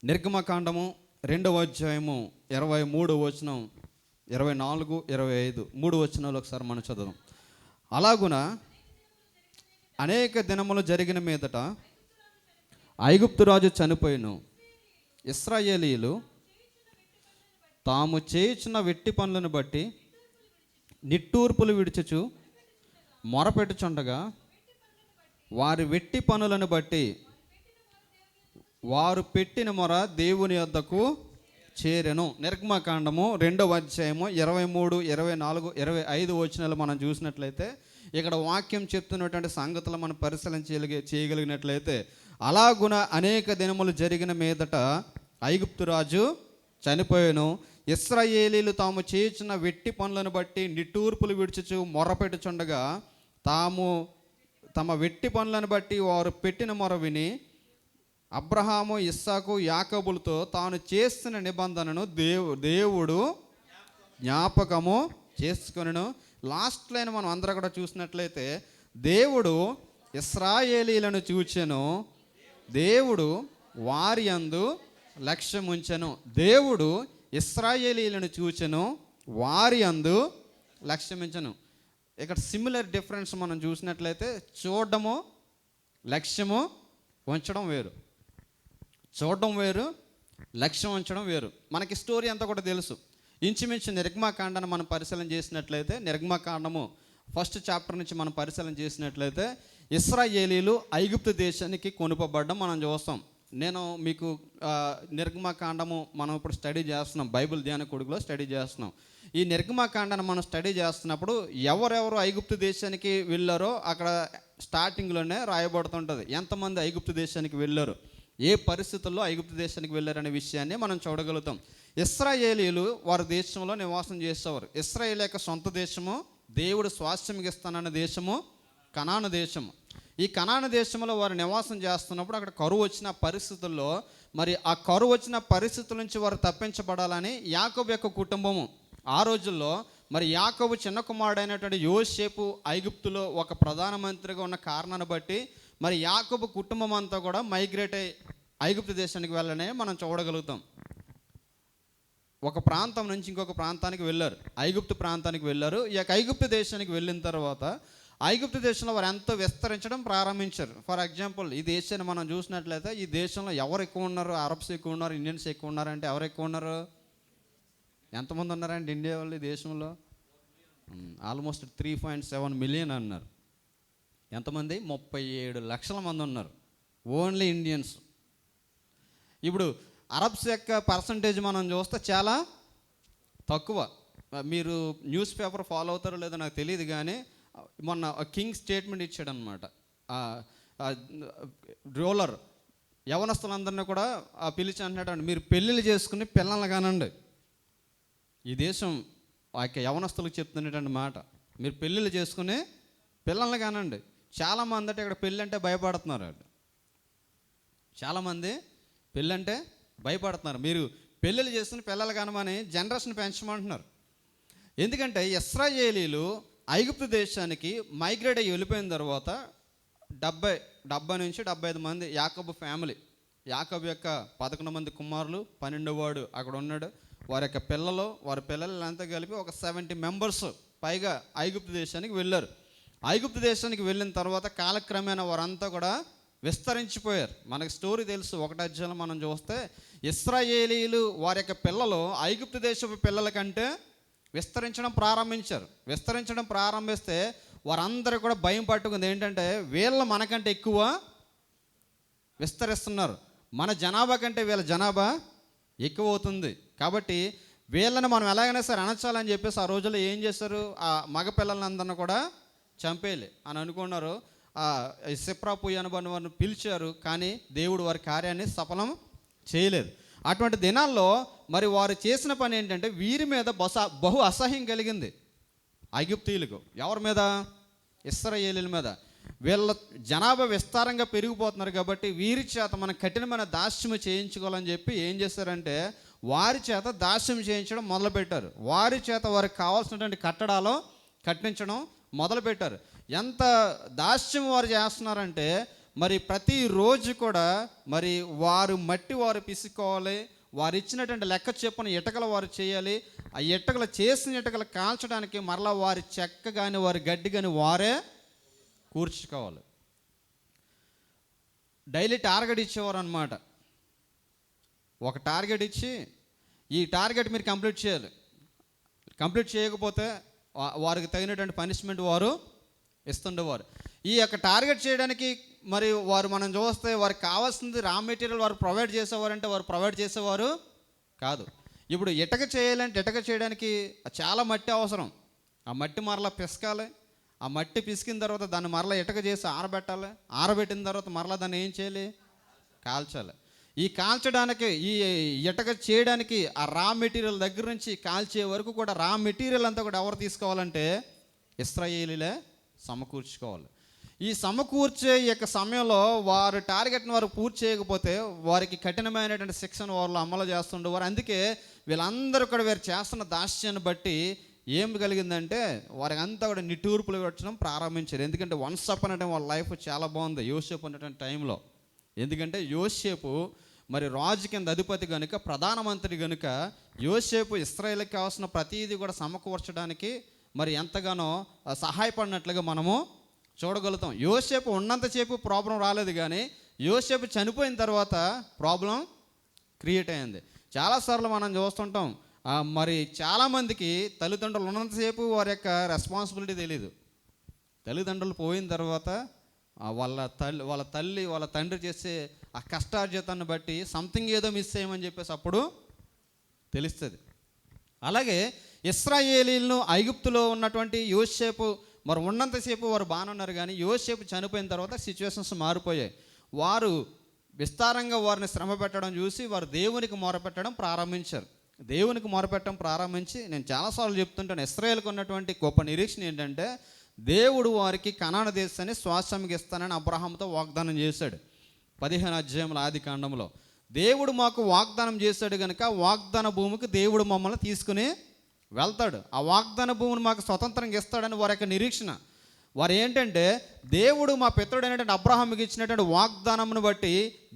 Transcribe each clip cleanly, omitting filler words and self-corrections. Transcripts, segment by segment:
నిర్గమకాండము 2వ అధ్యాయము 23వ వచనం, 24, 25 3 వచనాలు ఒకసారి మనం చదువుదాం. అలాగున అనేక దినములు జరిగిన మీదట ఐగుప్తు రాజు చనిపోయిను. ఇశ్రాయేలీయులు తాము చేయుచున్న వెట్టి పనులను బట్టి నిట్టూర్పులు విడుచుచు మొరపెట్టుచుండగా వారి వెట్టి పనులను బట్టి వారు పెట్టిన మొర దేవుని యొద్దకు చేరెను. నిర్గమకాండము 2వ అధ్యాయము 23, 24, 25 వచనాలు మనం చూసినట్లయితే ఇక్కడ వాక్యం చెప్తున్నటువంటి సంగతులు మనం పరిశీలన చేయగలిగినట్లయితే, అలాగున అనేక దినములు జరిగిన మీదట ఐగుప్తు రాజు చనిపోయాను. ఇశ్రాయేలీలు తాము చేయుచున్న వెట్టి పనులను బట్టి నిట్టూర్పులు విడుచుచు మొరపెట్టుచుండగా తమ వెట్టి పనులను బట్టి వారు పెట్టిన మొర విని అబ్రహాము, ఇస్సాకు, యాకోబులతో తాను చేస్తున్న నిబంధనను దేవుడు జ్ఞాపకము చేసుకొనెను. లాస్ట్ లైన్ మనం అందరూ కూడా చూసినట్లయితే, దేవుడు ఇశ్రాయేలీలను చూచెను, దేవుడు వారి యందు లక్ష్యం ఉంచెను. దేవుడు ఇశ్రాయేలీలను చూచెను, వారి యందు లక్ష్యం ఉంచెను. ఇక్కడ సిమిలర్ డిఫరెన్స్ మనం చూసినట్లయితే, చూడడము, లక్ష్యము ఉంచడం వేరు. చూడడం వేరు, లక్ష్యం ఉంచడం వేరు. మనకి స్టోరీ అంతా కూడా తెలుసు. ఇంచుమించు నిర్గమకాండాన్ని మనం పరిశీలన చేసినట్లయితే, నిర్గమకాండము 1st చాప్టర్ నుంచి మనం పరిశీలన చేసినట్లయితే, ఇశ్రాయేలీలు ఐగుప్తు దేశానికి కొనుపబడ్డం మనం చూస్తాం. నేను మీకు నిర్గమకాండము మనం ఇప్పుడు స్టడీ చేస్తున్నాం, బైబిల్ ధ్యాన కొడుకులో స్టడీ చేస్తున్నాం. ఈ నిర్గమకాండాన్ని మనం స్టడీ చేస్తున్నప్పుడు ఎవరెవరు ఐగుప్తు దేశానికి వెళ్ళారో అక్కడ స్టార్టింగ్లోనే రాయబడుతుంటుంది ఎంతమంది ఐగుప్తు దేశానికి వెళ్ళారు, ఏ పరిస్థితుల్లో ఐగుప్తు దేశానికి వెళ్ళారనే విషయాన్ని మనం చూడగలుగుతాం. ఇశ్రాయేలీలు వారి దేశంలో నివాసం చేసేవారు. ఇశ్రాయేల్ యొక్క సొంత దేశము, దేవుడు స్వాస్థ్యంగా ఇస్తానన్న దేశము కనాను దేశము. ఈ కనాను దేశంలో వారు నివాసం చేస్తున్నప్పుడు అక్కడ కరువు వచ్చిన పరిస్థితుల్లో, మరి ఆ కరువు వచ్చిన పరిస్థితుల నుంచి వారు తప్పించబడాలని యాకోబు యొక్క కుటుంబము ఆ రోజుల్లో, మరి యాకోబు చిన్న కుమారుడైనటువంటి యోసేపు ఐగుప్తులో ఒక ప్రధానమంత్రిగా ఉన్న కారణాన్ని బట్టి మరి యాకోబు కుటుంబం అంతా కూడా మైగ్రేట్ అయ్యి ఐగుప్తు దేశానికి వెళ్ళనే మనం చూడగలుగుతాం. ఒక ప్రాంతం నుంచి ఇంకొక ప్రాంతానికి వెళ్ళారు, ఐగుప్తు ప్రాంతానికి వెళ్ళారు. ఈ యొక్క ఐగుప్తు దేశానికి వెళ్ళిన తర్వాత ఐగుప్తు దేశంలో వారు ఎంతో విస్తరించడం ప్రారంభించారు. ఫర్ ఎగ్జాంపుల్, ఈ దేశాన్ని మనం చూసినట్లయితే ఈ దేశంలో ఎవరు ఎక్కువ ఉన్నారు? అరబ్స్ ఎక్కువ ఉన్నారు, ఇండియన్స్ ఎక్కువ ఉన్నారంటే ఎవరు ఎక్కువ ఉన్నారు? ఎంతమంది ఉన్నారండి ఇండియా వాళ్ళు ఈ దేశంలో? ఆల్మోస్ట్ 3.7 మిలియన్ అన్నారు. ఎంతమంది? 37 లక్షల మంది ఉన్నారు ఓన్లీ ఇండియన్స్. ఇప్పుడు అరబ్స్ యొక్క పర్సంటేజ్ మనం చూస్తే చాలా తక్కువ. మీరు న్యూస్ పేపర్ ఫాలో అవుతారో లేదో నాకు తెలియదు, కానీ మొన్న కింగ్ స్టేట్మెంట్ ఇచ్చాడు అనమాట. రూలర్ యవనస్తులందరినీ కూడా పిలిచి అంటున్నాడు, మీరు పెళ్ళిళ్ళు చేసుకుని పిల్లల్ని కానండి. ఈ దేశం ఆ యొక్క యవనస్తులకు చెప్తున్నటువంటి మాట, మీరు పెళ్ళిళ్ళు చేసుకుని పిల్లల్ని కానండి. చాలామంది అంటే ఇక్కడ పెళ్ళి అంటే భయపడుతున్నారు. చాలామంది పెళ్ళి అంటే భయపడుతున్నారు. మీరు పెళ్ళిళ్ళు చేసుకుని పిల్లలు కానమని జనరేషన్ పెంచమంటున్నారు. ఎందుకంటే ఇశ్రాయేలీలు ఐగుప్తు దేశానికి మైగ్రేట్ అయ్యి వెళ్ళిపోయిన తర్వాత 70 నుంచి 75 మంది యాకోబు ఫ్యామిలీ, యాకోబు యొక్క 11 మంది కుమారులు, 12వ వాడు అక్కడ ఉన్నాడు. వారి యొక్క వారి పిల్లలంతా కలిపి ఒక 70 మెంబర్స్ పైగా ఐగుప్తు దేశానికి వెళ్ళారు. ఐగుప్తు దేశానికి వెళ్ళిన తర్వాత కాలక్రమేణా వారంతా కూడా విస్తరించిపోయారు. మనకి స్టోరీ తెలుసు. 1వ అధ్యాయంలో మనం చూస్తే ఇశ్రాయేలీలు వారి యొక్క పిల్లలు ఐగుప్తు దేశపు పిల్లల కంటే విస్తరించడం ప్రారంభించారు. విస్తరించడం ప్రారంభిస్తే వారందరూ కూడా భయం పట్టుకుంది ఏంటంటే, వీళ్ళ మనకంటే ఎక్కువ విస్తరిస్తున్నారు, మన జనాభా కంటే వీళ్ళ జనాభా ఎక్కువ అవుతుంది, కాబట్టి వీళ్ళని మనం ఎలాగైనా సరే అణచాలని చెప్పేసి ఆ రోజుల్లో ఏం చేశారు, ఆ మగ పిల్లలందరినీ కూడా చంపేయాలి అని అనుకున్నారు. సిప్రా పుయ్యను వారిని పిలిచారు, కానీ దేవుడు వారి కార్యాన్ని సఫలం చేయలేదు. అటువంటి దినాల్లో మరి వారు చేసిన పని ఏంటంటే, వీరి మీద బహు అసహ్యం కలిగింది ఐగుప్తీయులకు. ఎవరి మీద? ఇశ్రాయేలీల మీద. వీళ్ళ జనాభా విస్తారంగా పెరిగిపోతున్నారు కాబట్టి వీరి చేత మనం కఠినమైన దాస్యము చేయించుకోవాలని చెప్పి ఏం చేశారంటే, వారి చేత దాస్యం చేయించడం మొదలుపెట్టారు. వారి చేత వారికి కావాల్సినటువంటి కట్టడాలు కట్టించడం మొదలుపెట్టారు. ఎంత దాస్యం వారు చేస్తున్నారంటే, మరి ప్రతిరోజు కూడా మరి వారు మట్టి వారు పిసుకోవాలి, వారు ఇచ్చినటువంటి లెక్క చొప్పున ఇటకలు వారు చేయాలి. ఆ ఇటకలు చేసిన ఇటకలు కాల్చడానికి మరలా వారి చెక్క కానీ వారి గడ్డి కానీ వారే కూర్చుకోవాలి. డైలీ టార్గెట్ ఇచ్చేవారు అనమాట. ఒక టార్గెట్ ఇచ్చి ఈ టార్గెట్ మీరు కంప్లీట్ చేయాలి, కంప్లీట్ చేయకపోతే వారికి తగినటువంటి పనిష్మెంట్ వారు ఇస్తుండేవారు. ఈ యొక్క టార్గెట్ చేయడానికి మరి వారు మనం చూస్తే వారికి కావాల్సింది రా మెటీరియల్ వారు ప్రొవైడ్ చేసేవారంటే వారు ప్రొవైడ్ చేసేవారు కాదు. ఇప్పుడు ఇటక చేయాలంటే ఇటక చేయడానికి చాలా మట్టి అవసరం. ఆ మట్టి మరలా పిసకాలి, ఆ మట్టి పిసికిన తర్వాత దాన్ని మరలా ఇటక చేసి ఆరబెట్టాలి, ఆరబెట్టిన తర్వాత మరలా దాన్ని ఏం చేయాలి, కాల్చాలి. ఈ కాల్చడానికి ఈ ఇటక చేయడానికి ఆ రా మెటీరియల్ దగ్గర నుంచి కాల్చే వరకు కూడా రా మెటీరియల్ అంతా కూడా ఎవరు తీసుకోవాలంటే ఇశ్రాయేలీలే సమకూర్చుకోవాలి. ఈ సమకూర్చే యొక్క సమయంలో వారు టార్గెట్ని వారు పూర్తి చేయకపోతే వారికి కఠినమైనటువంటి శిక్షను వారు అమలు చేస్తుండేవారు. అందుకే వీళ్ళందరూ కూడా వీరు చేస్తున్న దాస్యాన్ని బట్టి ఏం కలిగిందంటే వారికి అంతా కూడా నిట్టూర్పులు పెట్టడం ప్రారంభించారు. ఎందుకంటే వన్స్ అపాన్ అంటే వాళ్ళ లైఫ్ చాలా బాగుంది యోసేపు ఉన్నటువంటి టైంలో. ఎందుకంటే యోసేపు మరి రాజు కింద అధిపతి కనుక, ప్రధానమంత్రి కనుక యోసేపు ఇశ్రాయేలుకి కావాల్సిన ప్రతీది కూడా సమకూర్చడానికి మరి ఎంతగానో సహాయపడినట్లుగా మనము చూడగలుగుతాం. యోసేపు ఉన్నంతసేపు ప్రాబ్లం రాలేదు, కానీ యోసేపు చనిపోయిన తర్వాత ప్రాబ్లం క్రియేట్ అయింది. చాలాసార్లు మనం చూస్తుంటాం, మరి చాలామందికి తల్లిదండ్రులు ఉన్నంతసేపు వారి యొక్క రెస్పాన్సిబిలిటీ తెలియదు. తల్లిదండ్రులు పోయిన తర్వాత వాళ్ళ తల్లి వాళ్ళ తండ్రి చేసే ఆ కష్టార్జితాన్ని బట్టి సంథింగ్ ఏదో మిస్ అయ్యమని చెప్పేసి అప్పుడు తెలుస్తుంది. అలాగే ఇశ్రాయేలీలను ఐగుప్తులో ఉన్నటువంటి యోసేపు మరి ఉన్నంతసేపు వారు బాగానే ఉన్నారు, కానీ యోసేపు చనిపోయిన తర్వాత సిచ్యువేషన్స్ మారిపోయాయి. వారు విస్తారంగా వారిని శ్రమ పెట్టడం చూసి వారు దేవునికి మొరపెట్టడం ప్రారంభించారు. దేవునికి మొరపెట్టడం ప్రారంభించి, నేను చాలాసార్లు చెప్తుంటాను, ఇశ్రాయేలుకు ఉన్నటువంటి గొప్ప నిరీక్షణ ఏంటంటే దేవుడు వారికి కనాను దేశాన్ని స్వాస్థ్యంగా ఇస్తానని అబ్రహాముతో వాగ్దానం చేశాడు. 15వ అధ్యాయంలో ఆది కాండంలో దేవుడు మాకు వాగ్దానం చేశాడు కనుక వాగ్దాన భూమికి దేవుడు మమ్మల్ని తీసుకుని వెళ్తాడు, ఆ వాగ్దాన భూమిని మాకు స్వతంత్రంగా ఇస్తాడని వారి యొక్క నిరీక్షణ. వారు ఏంటంటే దేవుడు మా పితరుడైనటువంటి అబ్రహాముకి ఇచ్చినటువంటి వాగ్దానంను బట్టి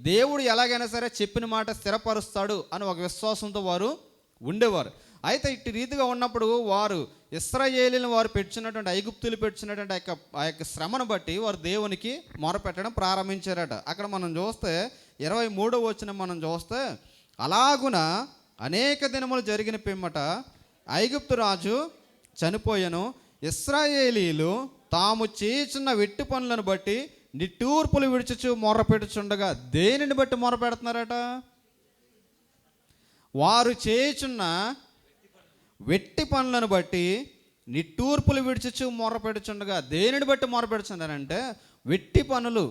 దేవుడు ఎలాగైనా సరే చెప్పిన మాట స్థిరపరుస్తాడు అని ఒక విశ్వాసంతో వారు ఉండేవారు. అయితే ఇట్టి రీతిగా ఉన్నప్పుడు వారు ఇశ్రాయేలీలను వారు పెట్టుచున్నటువంటి ఐగుప్తులు పెట్టుచున్నటువంటి ఆ యొక్క శ్రమను బట్టి వారు దేవునికి మొరపెట్టడం ప్రారంభించారట. అక్కడ మనం చూస్తే 23వ వచనం మనం చూస్తే, అలాగున అనేక దినములు జరిగిన పిమ్మట ఐగుప్తు రాజు చనిపోయెను, ఇశ్రాయేలీలు తాము చేయుచున్న వెట్టి పనులను బట్టి నిట్టూర్పులు విడిచుచు మొరపెట్టుచుండగా. దేనిని బట్టి మొరపెడుతున్నారట? వారు చేయుచున్న వెట్టి పనులను బట్టి నిట్టూర్పులు విడిచుచు మొరపెడుచుండగా. దేనిని బట్టి మొరపెడుచున్నారంటే వెట్టి పనులు.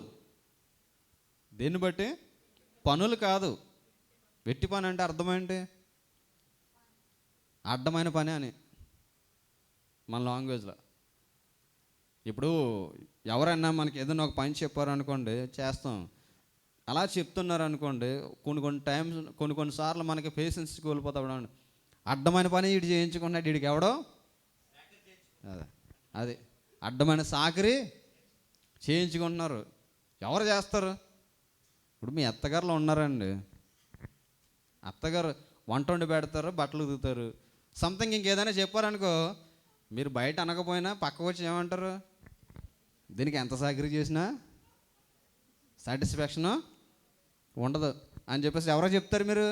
దేన్ని బట్టి? పనులు కాదు. వెట్టి పని అంటే అర్థం ఏంటి? అడ్డమైన పని అని మన లాంగ్వేజ్లో. ఇప్పుడు ఎవరైనా మనకి ఏదైనా ఒక పని చెప్పారనుకోండి, చేస్తాం. అలా చెప్తున్నారు అనుకోండి, కొన్నిసార్లు మనకి పేషెన్స్ కోల్పోతాం. అడ్డమైన పని వీడు చేయించుకున్నాడు, వీడికి ఎవడో అది అడ్డమైన సాకరి చేయించుకుంటున్నారు. ఎవరు చేస్తారు? ఇప్పుడు మీ అత్తగారులో ఉన్నారండి, అత్తగారు వంట వండి పెడతారు, బట్టలు ఉతుకుతారు, సంథింగ్ ఇంకేదైనా చెప్పారనుకో, మీరు బయట అనకపోయినా పక్కకు వచ్చి ఏమంటారు? దీనికి ఎంత సాకరీ చేసినా సాటిస్ఫాక్షను ఉండదు అని చెప్పేసి ఎవరో చెప్తారు. మీరు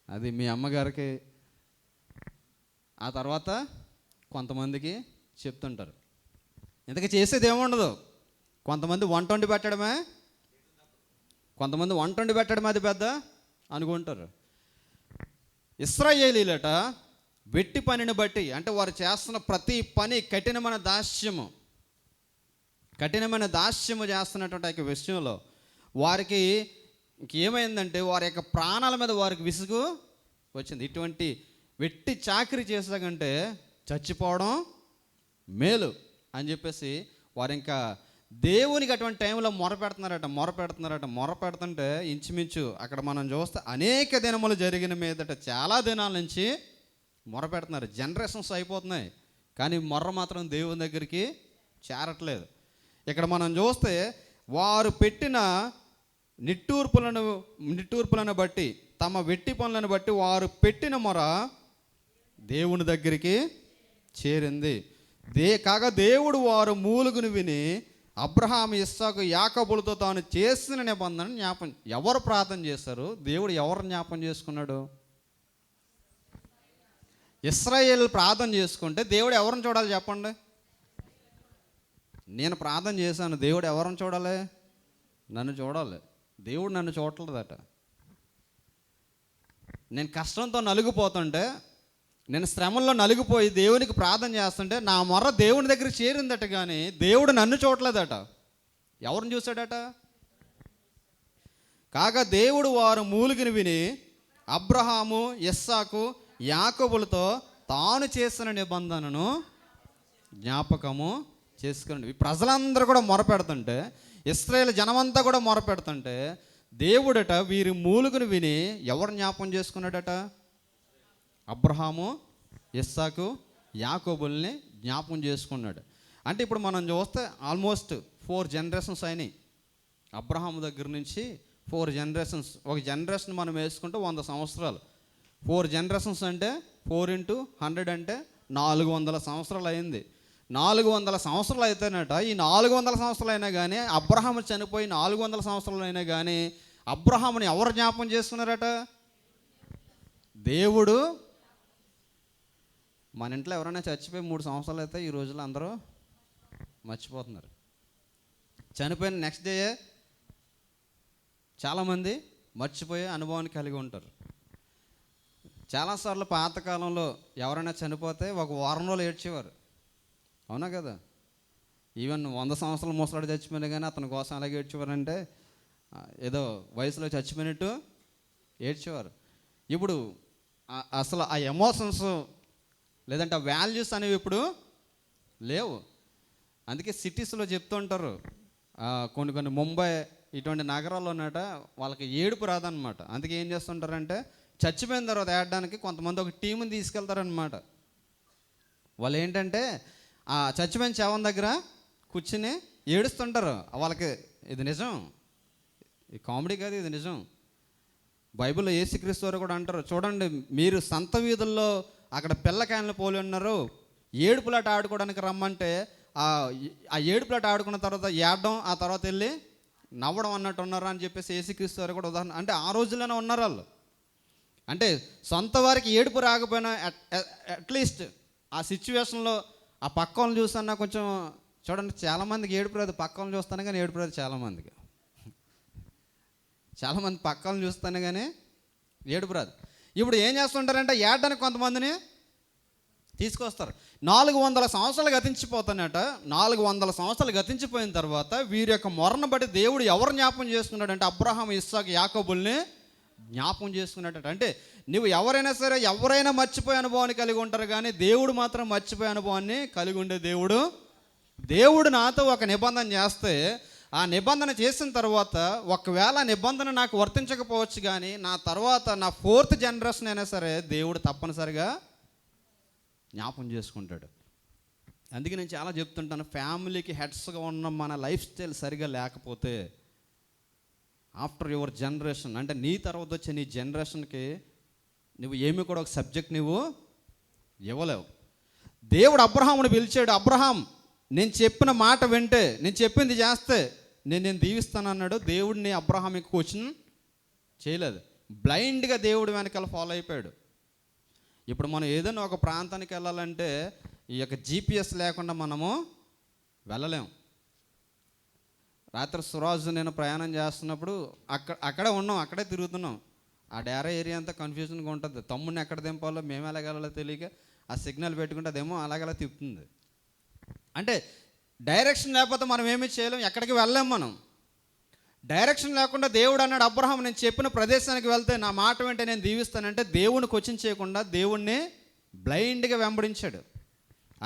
అది మీ అమ్మగారికి, ఆ తర్వాత కొంతమందికి చెప్తుంటారు. ఇంతకీ చేసేది ఏముండదు. కొంతమంది వంట వండి పెట్టడమే, అది పెద్ద అనుకుంటారు. ఇశ్రాయేలీలట వెట్టి పనిని బట్టి, అంటే వారు చేస్తున్న ప్రతి పని కఠినమైన దాస్యము చేస్తున్నటువంటి విషయంలో వారికి ఇంకేమైందంటే వారి యొక్క ప్రాణాల మీద వారికి విసుగు వచ్చింది. ఇటువంటి వెట్టి చాకరీ చేసాకంటే చచ్చిపోవడం మేలు అని చెప్పేసి వారు ఇంకా దేవునికి అటువంటి టైంలో మొరపెడుతుంటే ఇంచుమించు అక్కడ మనం చూస్తే అనేక దినములు జరిగిన మీదట చాలా దినాల నుంచి మొరపెడుతున్నారు. జనరేషన్స్ అయిపోతున్నాయి, కానీ మొర్ర మాత్రం దేవుని దగ్గరికి చేరట్లేదు. ఇక్కడ మనం చూస్తే వారు పెట్టిన నిట్టూర్పులను బట్టి, తమ వెట్టి పనులను బట్టి వారు పెట్టిన మొర దేవుని దగ్గరికి చేరింది. కాగా దేవుడు వారు మూలుగును విని అబ్రహాము, ఇస్సాకు, యాకోబులతో తాను చేసిన నిబంధన జ్ఞాపం. ఎవరు ప్రార్థన చేశారు? దేవుడు ఎవరు జ్ఞాపం చేసుకున్నాడు? ఇశ్రాయేలు ప్రార్థన చేసుకుంటే దేవుడు ఎవరిని చూడాలి చెప్పండి? నేను ప్రార్థన చేశాను, దేవుడు ఎవరిని చూడాలి? నన్ను చూడాలి. దేవుడు నన్ను చూడలేదట. నేను కష్టంతో నలిగిపోతుంటే, నేను శ్రమల్లో నలిగిపోయి దేవునికి ప్రార్థన చేస్తుంటే నా మొర్ర దేవుని దగ్గరికి చేరిందట, కానీ దేవుడు నన్ను చూడలేదట. ఎవరిని చూశాడట? కాగా దేవుడు వారు మూలుగిని విని అబ్రహాము, ఇస్సాకు, యాకోబులతో తాను చేసిన నిబంధనను జ్ఞాపకము చేసుకుని. ప్రజలందరూ కూడా మొరపెడుతుంటే, ఇశ్రాయేలు జనమంతా కూడా మొరపెడుతుంటే, దేవుడట వీరి మూలుగును విని ఎవరు జ్ఞాపకం చేసుకున్నాడట? అబ్రహాము, ఇస్సాకు, యాకోబుల్ని జ్ఞాపకం చేసుకున్నాడు. అంటే ఇప్పుడు మనం చూస్తే ఆల్మోస్ట్ 4 జనరేషన్స్ అయినాయి. అబ్రహాము దగ్గర నుంచి 4 జనరేషన్స్. ఒక జనరేషన్ మనం వేసుకుంటే 100 సంవత్సరాలు. 4 జనరేషన్స్ అంటే 4 × 100 అంటే 400 సంవత్సరాలు అయింది. 400 సంవత్సరాలు అయితేనట, ఈ 400 సంవత్సరాలు అయినా కానీ, అబ్రహాము చనిపోయి 400 సంవత్సరాలు అయినా కానీ అబ్రహాముని ఎవరు జ్ఞాపకం చేసుకున్నారట? దేవుడు. మన ఇంట్లో ఎవరైనా చచ్చిపోయి 3 సంవత్సరాలు అయితే ఈ రోజుల్లో అందరూ మర్చిపోతున్నారు. చనిపోయిన నెక్స్ట్ డే చాలామంది మర్చిపోయే అనుభవాన్ని కలిగి ఉంటారు. చాలాసార్లు పాతకాలంలో ఎవరైనా చనిపోతే ఒక వారం రోజులు ఏడ్చేవారు, అవునా కదా? ఈవెన్ 100 సంవత్సరాలు ముసలాడు చచ్చిపోయినా కానీ అతని కోసం అలాగే ఏడ్చేవారంటే ఏదో వయసులో చచ్చిపోయినట్టు ఏడ్చేవారు. ఇప్పుడు అసలు ఆ ఎమోషన్స్ లేదంటే ఆ వాల్యూస్ అనేవి ఇప్పుడు లేవు. అందుకే సిటీస్లో చెప్తుంటారు, కొన్ని ముంబై ఇటువంటి నగరాల్లోనట వాళ్ళకి ఏడుపు రాదనమాట. అందుకే ఏం చేస్తుంటారంటే చచ్చిపోయిన తర్వాత ఏడడానికి కొంతమంది ఒక టీంని తీసుకెళ్తారనమాట. వాళ్ళు ఏంటంటే ఆ చచ్చిపోయిన శవం దగ్గర కూర్చుని ఏడుస్తుంటారు. వాళ్ళకి ఇది నిజం, ఈ కామెడీ కాదు, ఇది నిజం. బైబిల్లో యేసుక్రీస్తు వారు కూడా అంటారు, చూడండి మీరు సంత వీధుల్లో అక్కడ పిల్లకాయలను పోలి ఉన్నారు, ఏడుపులాట ఆడుకోవడానికి రమ్మంటే ఆ ఏడుపులాట ఆడుకున్న తర్వాత ఏడడం, ఆ తర్వాత వెళ్ళి నవ్వడం అన్నట్టు ఉన్నారు అని చెప్పేసి యేసుక్రీస్తు వారు కూడా ఉదాహరణ. అంటే ఆ రోజుల్లోనే ఉన్నారు వాళ్ళు. అంటే సొంత వారికి ఏడుపు రాకపోయినా అట్లీస్ట్ ఆ సిచ్యువేషన్లో ఆ పక్కలను చూస్తున్నా కొంచెం చూడండి. చాలామందికి ఏడుపు రాదు, పక్కలను చూస్తాను కానీ ఏడుపు రాదు. చాలామంది పక్కలను చూస్తాను కానీ ఏడుపు రాదు. ఇప్పుడు ఏం చేస్తుంటారంటే ఏడడానికి కొంతమందిని తీసుకొస్తారు. 400 సంవత్సరాలు గతించిపోతానట. 400 సంవత్సరాలు గతించిపోయిన తర్వాత వీరి యొక్క మొరను బట్టి దేవుడు ఎవరు జ్ఞాపకం చేసుకున్నాడంటే అబ్రహాము, ఇస్సాకు, యాకోబుల్ని జ్ఞాపకం చేసుకున్నట్టు. అంటే నువ్వు ఎవరైనా సరే ఎవరైనా మర్చిపోయే అనుభవాన్ని కలిగి ఉంటారు, కానీ దేవుడు మాత్రం మర్చిపోయే అనుభవాన్ని కలిగి ఉండే దేవుడు. దేవుడు నాతో ఒక నిబంధన చేస్తే ఆ నిబంధన చేసిన తర్వాత ఒకవేళ నిబంధన నాకు వర్తించకపోవచ్చు, కానీ నా తర్వాత నా 4th జనరేషన్ అయినా సరే దేవుడు తప్పనిసరిగా జ్ఞాపకం చేసుకుంటాడు. అందుకే నేను చాలా చెప్తుంటాను, ఫ్యామిలీకి హెడ్స్గా ఉన్న మన లైఫ్ స్టైల్ సరిగా లేకపోతే ఆఫ్టర్ యువర్ జనరేషన్, అంటే నీ తర్వాత వచ్చే నీ జనరేషన్కి నువ్వు ఏమి కూడా ఒక సబ్జెక్ట్ నువ్వు ఇవ్వలేవు. దేవుడు అబ్రహాముని పిలిచాడు, అబ్రహాం నేను చెప్పిన మాట వింటే, నేను చెప్పింది చేస్తే నేను దీవిస్తాను అన్నాడు. దేవుడిని అబ్రహాంకి క్వశ్చన్ చేయలేదు, బ్లైండ్గా దేవుడి వెనకాల ఫాలో అయిపోయాడు. ఇప్పుడు మనం ఏదైనా ఒక ప్రాంతానికి వెళ్ళాలంటే ఈ యొక్క GPS లేకుండా మనము వెళ్ళలేము. రాత్రి సురాజు నేను ప్రయాణం చేస్తున్నప్పుడు అక్కడే ఉన్నాం, అక్కడే తిరుగుతున్నాం. ఆ డేరా ఏరియా అంతా కన్ఫ్యూజన్గా ఉంటుంది. తమ్ముడిని ఎక్కడ దింపాలో మేము ఎలాగెళ్ళాలో తెలియక ఆ సిగ్నల్ పెట్టుకుంటే అదేమో అలాగలా తిప్పుతుంది. అంటే డైరెక్షన్ లేకపోతే మనం ఏమీ చేయలేం, ఎక్కడికి వెళ్ళలేం మనం. డైరెక్షన్ లేకుండా దేవుడు అన్నాడు, అబ్రహాం నేను చెప్పిన ప్రదేశానికి వెళ్తే నా మాట వెంటే నేను దీవిస్తానంటే దేవుడిని క్వశ్చన్ చేయకుండా దేవుణ్ణి బ్లైండ్గా వెంబడించాడు.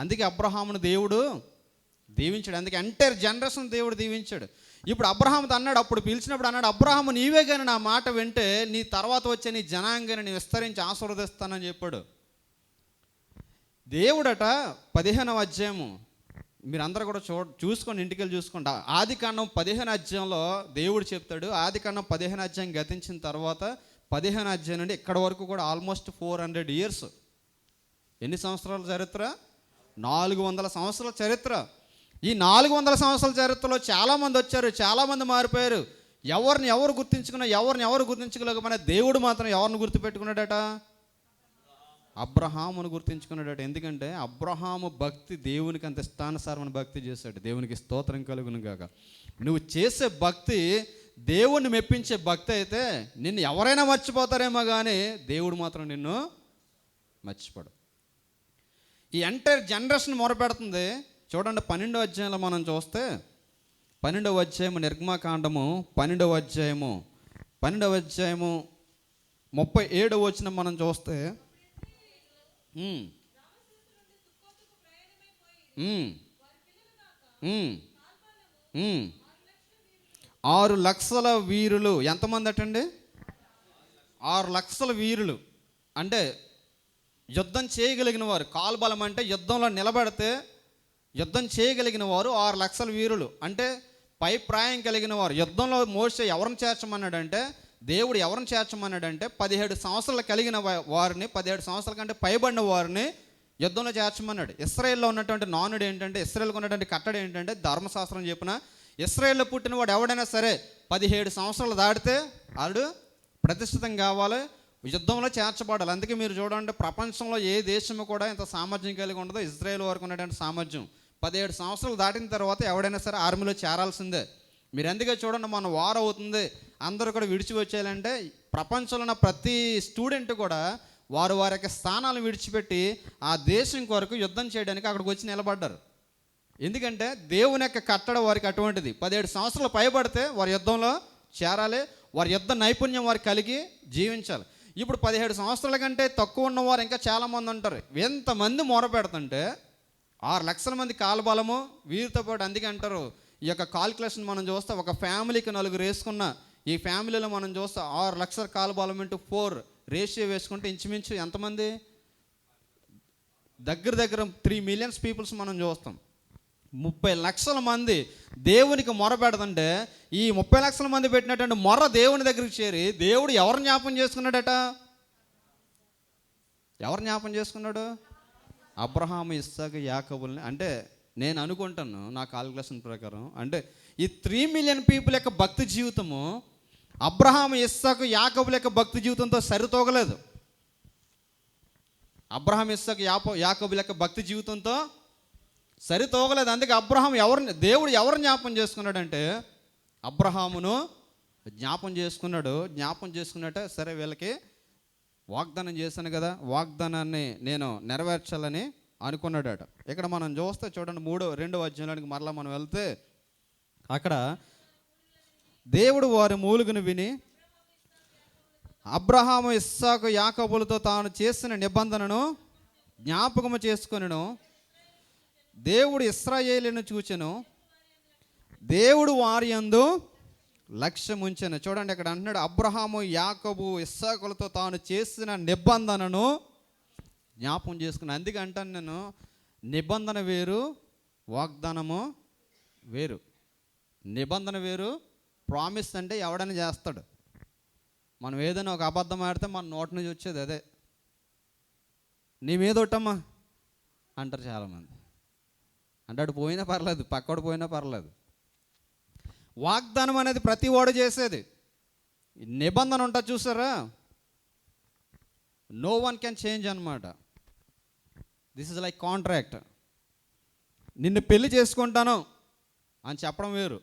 అందుకే అబ్రహామును దేవుడు దీవించాడు. అందుకే ఎంటైర్ జనరేషన్ దేవుడు దీవించాడు. ఇప్పుడు అబ్రహాముతో అన్నాడు, అప్పుడు పిలిచినప్పుడు అన్నాడు, అబ్రహాము నీవే కానీ నా మాట వింటే నీ తర్వాత వచ్చే నీ జనాంగాన్ని నీ విస్తరించి ఆశీర్వదిస్తానని చెప్పాడు. దేవుడట 15వ అధ్యాయము మీరందరూ కూడా చూసుకోండి, ఇంటికి వెళ్ళి చూసుకోండి. ఆదికాండం 15 అధ్యాయంలో దేవుడు చెప్తాడు. ఆదికాండం 15 అధ్యాయం గతించిన తర్వాత 15 అధ్యాయం నుండి ఇక్కడ వరకు కూడా ఆల్మోస్ట్ 400 ఇయర్స్. ఎన్ని సంవత్సరాల చరిత్ర? 400 సంవత్సరాల చరిత్ర. ఈ 400 సంవత్సరాల చరిత్రలో చాలామంది వచ్చారు, చాలామంది మారిపోయారు. ఎవరు గుర్తించుకున్నా, ఎవరు గుర్తించుకోలేకపోయినా దేవుడు మాత్రం ఎవరిని గుర్తుపెట్టుకున్నాడట? అబ్రహామును గుర్తించుకున్నాడట. ఎందుకంటే అబ్రహాము భక్తి దేవునికి అంత ఇష్టానుసారమైన భక్తి చేశాడు. దేవునికి స్తోత్రం కలుగును గాక. నువ్వు చేసే భక్తి దేవుణ్ణి మెప్పించే భక్తి అయితే నిన్ను ఎవరైనా మర్చిపోతారేమో కానీ దేవుడు మాత్రం నిన్ను మర్చిపోడు. ఈ ఎంటైర్ జనరేషన్ మొరపెడుతుంది. చూడండి 12వ అధ్యాయంలో మనం చూస్తే 12వ అధ్యాయము నిర్గమాకాండము 12వ అధ్యాయము 37వ వచనం మనం చూస్తే 6 లక్షల వీరులు. ఎంతమంది అటండి? 6 లక్షల వీరులు. అంటే యుద్ధం చేయగలిగిన వారు. కాల్బలం అంటే యుద్ధంలో నిలబడితే యుద్ధం చేయగలిగిన వారు 6 లక్షల వీరులు. అంటే పై ప్రాయం కలిగిన వారు. యుద్ధంలో మోసే ఎవరిని చేర్చమన్నాడంటే, దేవుడు ఎవరిని చేర్చమన్నాడంటే 17 సంవత్సరాలు కలిగిన వారిని, 17 సంవత్సరాల కంటే పైబడిన వారిని యుద్ధంలో చేర్చమన్నాడు. ఇశ్రాయేల్లో ఉన్నటువంటి నానుడు ఏంటంటే, ఇశ్రాయేల్కి ఉన్నటువంటి కట్టడి ఏంటంటే, ధర్మశాస్త్రం చెప్పిన ఇశ్రాయేల్లో పుట్టిన వాడు ఎవడైనా సరే 17 సంవత్సరాలు దాటితే వాడు ప్రతిష్ఠితం కావాలి, యుద్ధంలో చేర్చబడాలి. అందుకే మీరు చూడండి, ప్రపంచంలో ఏ దేశము కూడా ఇంత సామర్థ్యం కలిగి ఉండదో ఇజ్రాయేల్ వరకు ఉన్నటువంటి సామర్థ్యం. 17 సంవత్సరాలు దాటిన తర్వాత ఎవడైనా సరే ఆర్మీలో చేరాల్సిందే. మీరు ఎందుకే చూడండి, మన వార్ అవుతుంది, అందరూ కూడా విడిచి వచ్చేయాలంటే ప్రపంచంలో ఉన్న ప్రతి స్టూడెంట్ కూడా వారి యొక్క స్థానాలు విడిచిపెట్టి ఆ దేశం కొరకు యుద్ధం చేయడానికి అక్కడికి వచ్చి నిలబడ్డారు. ఎందుకంటే దేవుని యొక్క కట్టడ వారికి అటువంటిది. 17 సంవత్సరాలు పైబడితే వారి యుద్ధంలో చేరాలి, వారి యుద్ధ నైపుణ్యం వారికి కలిగి జీవించాలి. ఇప్పుడు 17 సంవత్సరాల కంటే తక్కువ ఉన్నవారు ఇంకా చాలామంది ఉంటారు. ఎంతమంది మొరపెడుతుంటే 6 లక్షల మంది కాలబలము వీరితో పాటు. అందుకే అంటారు, ఈ యొక్క కాల్కులేషన్ మనం చూస్తే ఒక ఫ్యామిలీకి 4 వేసుకున్న ఈ ఫ్యామిలీలో మనం చూస్తే 6 లక్షల కాలబలం ఇంటూ 4 రేషియో వేసుకుంటే ఇంచుమించు ఎంతమంది? దగ్గర 3 మిలియన్స్ పీపుల్స్ మనం చూస్తాం. 30 లక్షల మంది దేవునికి మొర పెడతంటే ఈ 30 లక్షల మంది పెట్టినటువంటి మొర దేవుని దగ్గరికి చేరి దేవుడు ఎవరు జ్ఞాపం చేసుకున్నాడట? ఎవరు జ్ఞాపం చేసుకున్నాడు? అబ్రహాము, ఇస్సాకు, యాకోబుల్ని. అంటే నేను అనుకుంటాను, నా కాల్కులేషన్ ప్రకారం, అంటే ఈ 3 మిలియన్ పీపుల్ యొక్క భక్తి జీవితము అబ్రహాము, ఇస్సాకు, యాకోబుల యొక్క భక్తి జీవితంతో సరితూగలేదు. అబ్రహాం, ఇస్సాకు, యాకోబుల యొక్క భక్తి జీవితంతో సరితూగలేదు. అందుకే దేవుడు ఎవరు జ్ఞాపం చేసుకున్నాడంటే అబ్రహామును జ్ఞాపం చేసుకున్నాడు. జ్ఞాపం చేసుకున్నట్టే సరే వీళ్ళకి వాగ్దానం చేశాను కదా, వాగ్దానాన్ని నేను నెరవేర్చాలని అనుకున్నాడట. ఇక్కడ మనం చూస్తే చూడండి 2వ అధ్యాయానికి మరలా మనం వెళ్తే అక్కడ దేవుడు వారి మూలుగును విని అబ్రహాము, ఇస్సాకు, యాకోబులతో తాను చేసిన నిబంధనను జ్ఞాపకము చేసుకొనెను. దేవుడు ఇశ్రాయేలును చూచెను, దేవుడు వారి యందు లక్ష్యం ఉంచెను. చూడండి ఇక్కడ అంటున్నాడు, అబ్రహాము, యాకోబు, ఇస్సాకులతో తాను చేసిన నిబంధనను జ్ఞాపకం చేసుకున్నాను. అందుకే అంటాను నేను, నిబంధన వేరు, వాగ్దానము వేరు. నిబంధన వేరు, ప్రామిస్ అంటే ఎవడైనా చేస్తాడు. మనం ఏదైనా ఒక అబద్ధం ఆడితే మన నోటి నుంచి వచ్చేది అదే, నీ మీద ఒట్టమ్మా అంటారు చాలామంది. అంటే అటు పోయినా పర్లేదు, పక్కడు పోయినా పర్లేదు. వాగ్దానం అనేది ప్రతి వాడు చేసేది. నిబంధన ఉంటుంది చూసారా, నో వన్ కెన్ చేంజ్ అనమాట. This is like contract. నిన్ను పెళ్లి చేసుకుంటాను అని చెప్పడం వేరు,